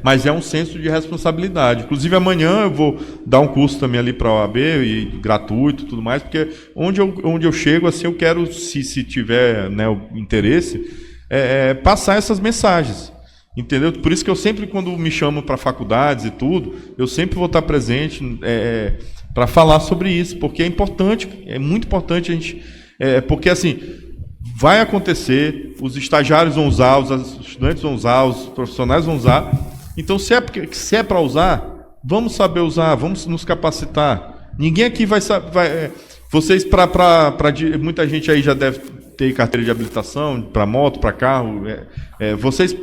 Mas é um senso de responsabilidade. Inclusive amanhã eu vou dar um curso também ali para a OAB, e gratuito e tudo mais, porque onde eu chego, assim, eu quero, se tiver, né, o interesse, passar essas mensagens. Entendeu? Por isso que eu sempre, quando me chamam para faculdades e tudo, eu sempre vou estar presente para falar sobre isso, porque é importante, é muito importante a gente... porque assim, vai acontecer, os estagiários vão usar, os estudantes vão usar, os profissionais vão usar. Então, se é para usar, vamos saber usar, vamos nos capacitar. Ninguém aqui vai saber... Vocês, muita gente aí já deve ter carteira de habilitação para moto, para carro. Vocês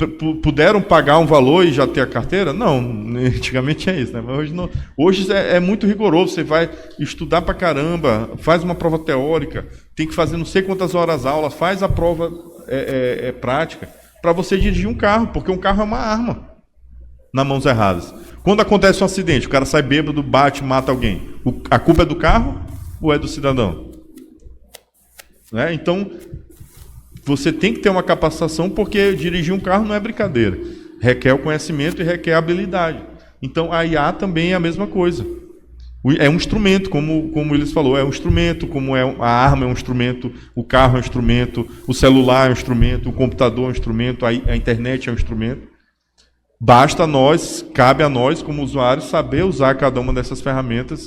puderam pagar um valor e já ter a carteira? Não, antigamente é isso, né? Mas hoje, não, hoje é muito rigoroso, você vai estudar pra caramba, faz uma prova teórica, tem que fazer não sei quantas horas aula, faz a prova prática, para você dirigir um carro, porque um carro é uma arma nas mãos erradas. Quando acontece um acidente, o cara sai bêbado, bate, mata alguém, a culpa é do carro ou é do cidadão? Né? Então, você tem que ter uma capacitação, porque dirigir um carro não é brincadeira. Requer o conhecimento e requer a habilidade. Então, a IA também é a mesma coisa. É um instrumento, como o Willis falou, é um instrumento, como a arma é um instrumento, o carro é um instrumento, o celular é um instrumento, o computador é um instrumento, a internet é um instrumento. Basta nós, cabe a nós, como usuários, saber usar cada uma dessas ferramentas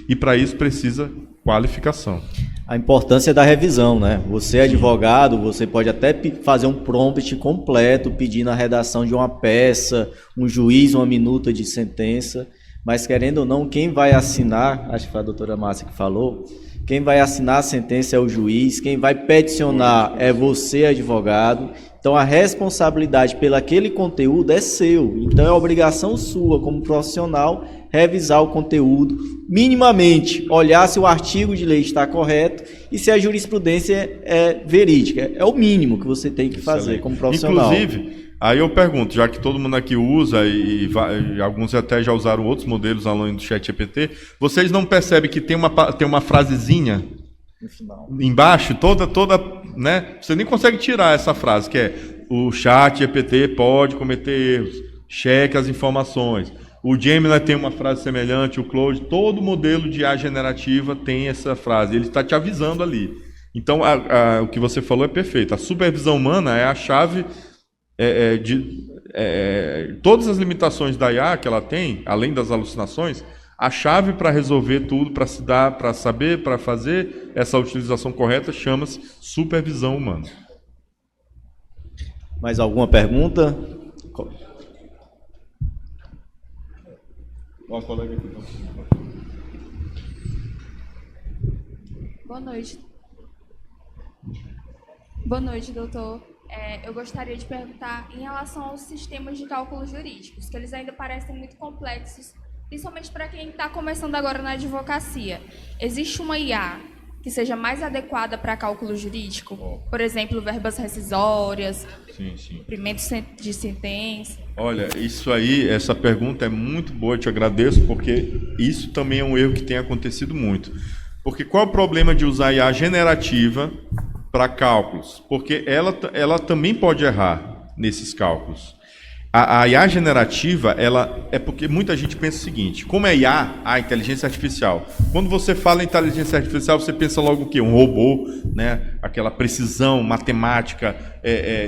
e para isso precisa qualificação. A importância da revisão, né? Você é advogado, você pode até fazer um prompt completo pedindo a redação de uma peça, um juiz, uma minuta de sentença, mas querendo ou não, quem vai assinar, acho que foi a doutora Márcia que falou, quem vai assinar a sentença é o juiz, quem vai peticionar é você, advogado. Então, a responsabilidade pelo aquele conteúdo é seu. Então, é obrigação sua, como profissional, revisar o conteúdo, minimamente, olhar se o artigo de lei está correto e se a jurisprudência é verídica. É o mínimo que você tem que fazer como profissional. Inclusive, aí eu pergunto, já que todo mundo aqui usa e alguns até já usaram outros modelos além do ChatGPT, vocês não percebem que tem uma frasezinha no final, embaixo, toda, né? Você nem consegue tirar essa frase, que é: o ChatGPT pode cometer erros, cheque as informações. O Gemini tem uma frase semelhante, o Claude, todo modelo de IA generativa tem essa frase, ele está te avisando ali. Então, o que você falou é perfeito. A supervisão humana é a chave todas as limitações da IA que ela tem, além das alucinações. A chave para resolver tudo, para saber, para fazer essa utilização correta, chama-se supervisão humana. Mais alguma pergunta? Boa noite. Boa noite, doutor. Eu gostaria de perguntar em relação aos sistemas de cálculo jurídicos, que eles ainda parecem muito complexos, principalmente para quem está começando agora na advocacia. Existe uma IA que seja mais adequada para cálculo jurídico? Por exemplo, verbas rescisórias, cumprimento de sentença? Olha, isso aí, essa pergunta é muito boa, eu te agradeço, porque isso também é um erro que tem acontecido muito. Porque qual é o problema de usar IA generativa para cálculos? Porque ela também pode errar nesses cálculos. A IA generativa, ela é porque muita gente pensa o seguinte: como é IA, a inteligência artificial. Quando você fala em inteligência artificial, você pensa logo o quê? Um robô, né? Aquela precisão matemática.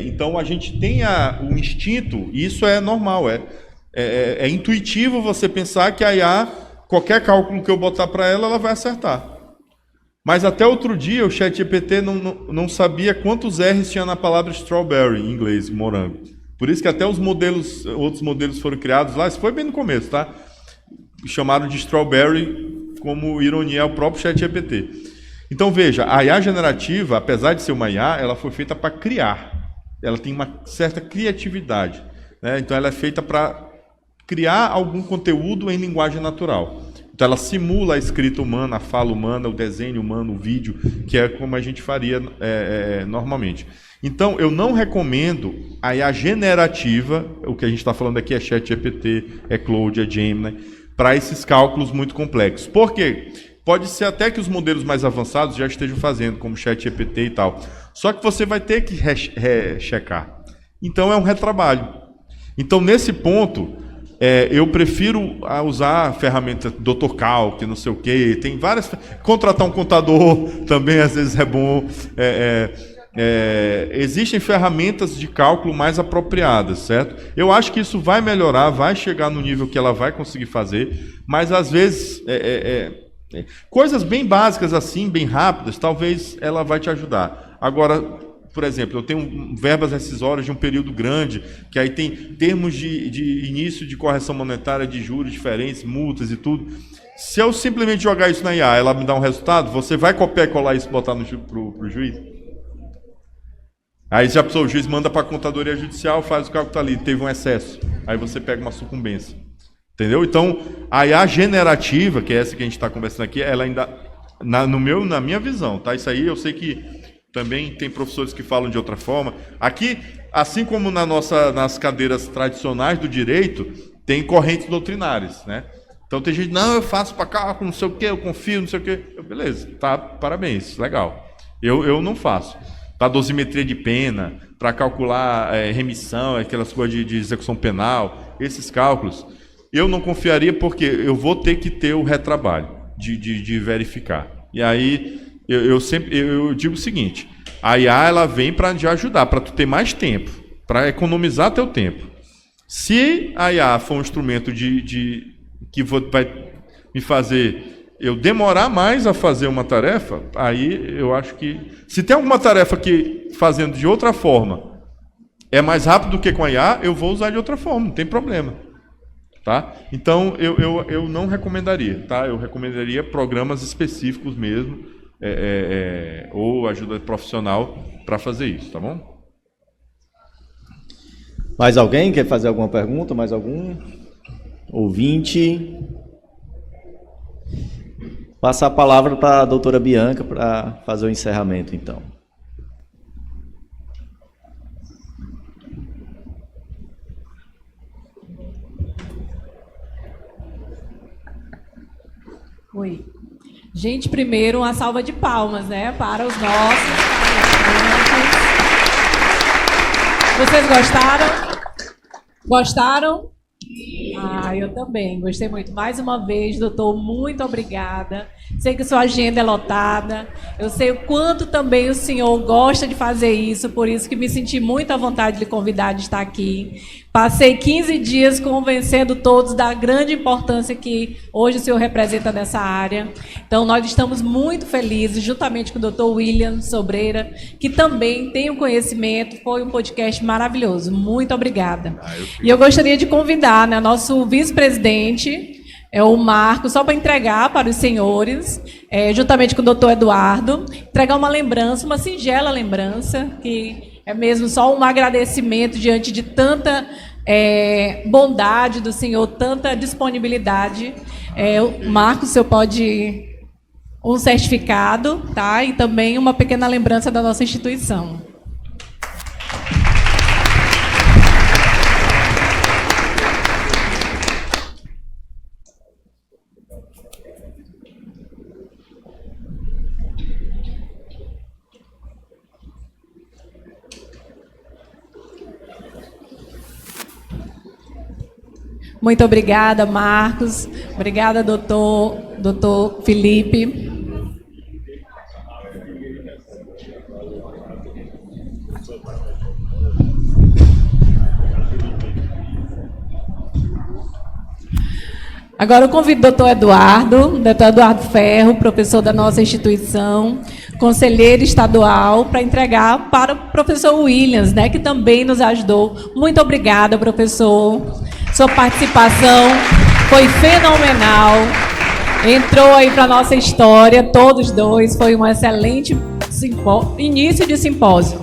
Então a gente tem o instinto, e isso é normal, é intuitivo você pensar que a IA, qualquer cálculo que eu botar para ela, ela vai acertar. Mas até outro dia o ChatGPT não sabia quantos R's tinha na palavra strawberry, em inglês, morango. Por isso que até outros modelos foram criados lá, isso foi bem no começo, tá? Chamaram de strawberry, como ironia, ao próprio ChatGPT. Então veja, a IA generativa, apesar de ser uma IA, ela foi feita para criar. Ela tem uma certa criatividade, né? Então ela é feita para criar algum conteúdo em linguagem natural. Então ela simula a escrita humana, a fala humana, o desenho humano, o vídeo, que é como a gente faria normalmente. Então, eu não recomendo a IA generativa, o que a gente está falando aqui é ChatGPT, é Claude, é Gemini, para esses cálculos muito complexos. Por quê? Pode ser até que os modelos mais avançados já estejam fazendo, como ChatGPT e tal. Só que você vai ter que rechecar. Então, é um retrabalho. Então, nesse ponto, eu prefiro usar a ferramenta Dr. Calc, não sei o quê. Tem várias... Contratar um contador também, às vezes, é bom. Existem ferramentas de cálculo mais apropriadas, certo? Eu acho que isso vai melhorar, vai chegar no nível que ela vai conseguir fazer, mas às vezes coisas bem básicas assim, bem rápidas, talvez ela vai te ajudar. Agora, por exemplo, eu tenho verbas rescisórias de um período grande, que aí tem termos de início de correção monetária de juros diferentes, multas e tudo. Se eu simplesmente jogar isso na IA, ela me dá um resultado, você vai copiar e colar isso e botar para o juiz? Aí já o juiz manda para a contadoria judicial, faz o cálculo, tá ali, teve um excesso. Aí você pega uma sucumbência. Entendeu? Então, a IA generativa, que é essa que a gente está conversando aqui, ela ainda, na minha visão, tá? Isso aí eu sei que também tem professores que falam de outra forma. Aqui, assim como nas cadeiras tradicionais do direito, tem correntes doutrinárias, né? Então tem gente, não, eu faço para cálculo, não sei o quê, eu confio, não sei o quê. Beleza, tá, parabéns, legal. Eu não faço. Para dosimetria de pena, para calcular remissão, aquelas coisas de execução penal, esses cálculos, eu não confiaria porque eu vou ter que ter o retrabalho de verificar. E aí eu digo o seguinte, a IA ela vem para te ajudar, para tu ter mais tempo, para economizar teu tempo. Se a IA for um instrumento que vai me fazer eu demorar mais a fazer uma tarefa, aí eu acho que... Se tem alguma tarefa que, fazendo de outra forma, é mais rápido do que com a IA, eu vou usar de outra forma, não tem problema. Tá? Então, eu não recomendaria. Tá? Eu recomendaria programas específicos mesmo, ou ajuda profissional para fazer isso, tá bom? Mais alguém quer fazer alguma pergunta? Mais algum? Ouvinte? Passar a palavra para a doutora Bianca para fazer o encerramento, então. Oi. Gente, primeiro uma salva de palmas, né, para os nossos palestrantes. Vocês gostaram? Gostaram? Ah, eu também, gostei muito. Mais uma vez, doutor, muito obrigada. Sei que sua agenda é lotada. Eu sei o quanto também o senhor gosta de fazer isso, por isso que me senti muito à vontade de lhe convidar de estar aqui. Passei 15 dias convencendo todos da grande importância que hoje o senhor representa nessa área. Então, nós estamos muito felizes, juntamente com o doutor William Sobreira, que também tem um conhecimento. Foi um podcast maravilhoso. Muito obrigada. E eu gostaria de convidar, né, nosso vice-presidente, o Marcos, só para entregar para os senhores, juntamente com o doutor Eduardo, entregar uma lembrança, uma singela lembrança, que é mesmo só um agradecimento diante de tanta bondade do senhor, tanta disponibilidade. Marcos, o senhor pode um certificado, tá? E também uma pequena lembrança da nossa instituição. Muito obrigada, Marcos. Obrigada, doutor Felipe. Agora eu convido o doutor Eduardo Ferro, professor da nossa instituição, conselheiro estadual, para entregar para o professor Williams, né, que também nos ajudou. Muito obrigada, professor. Sua participação foi fenomenal. Entrou aí para a nossa história, todos dois. Foi um excelente início de simpósio.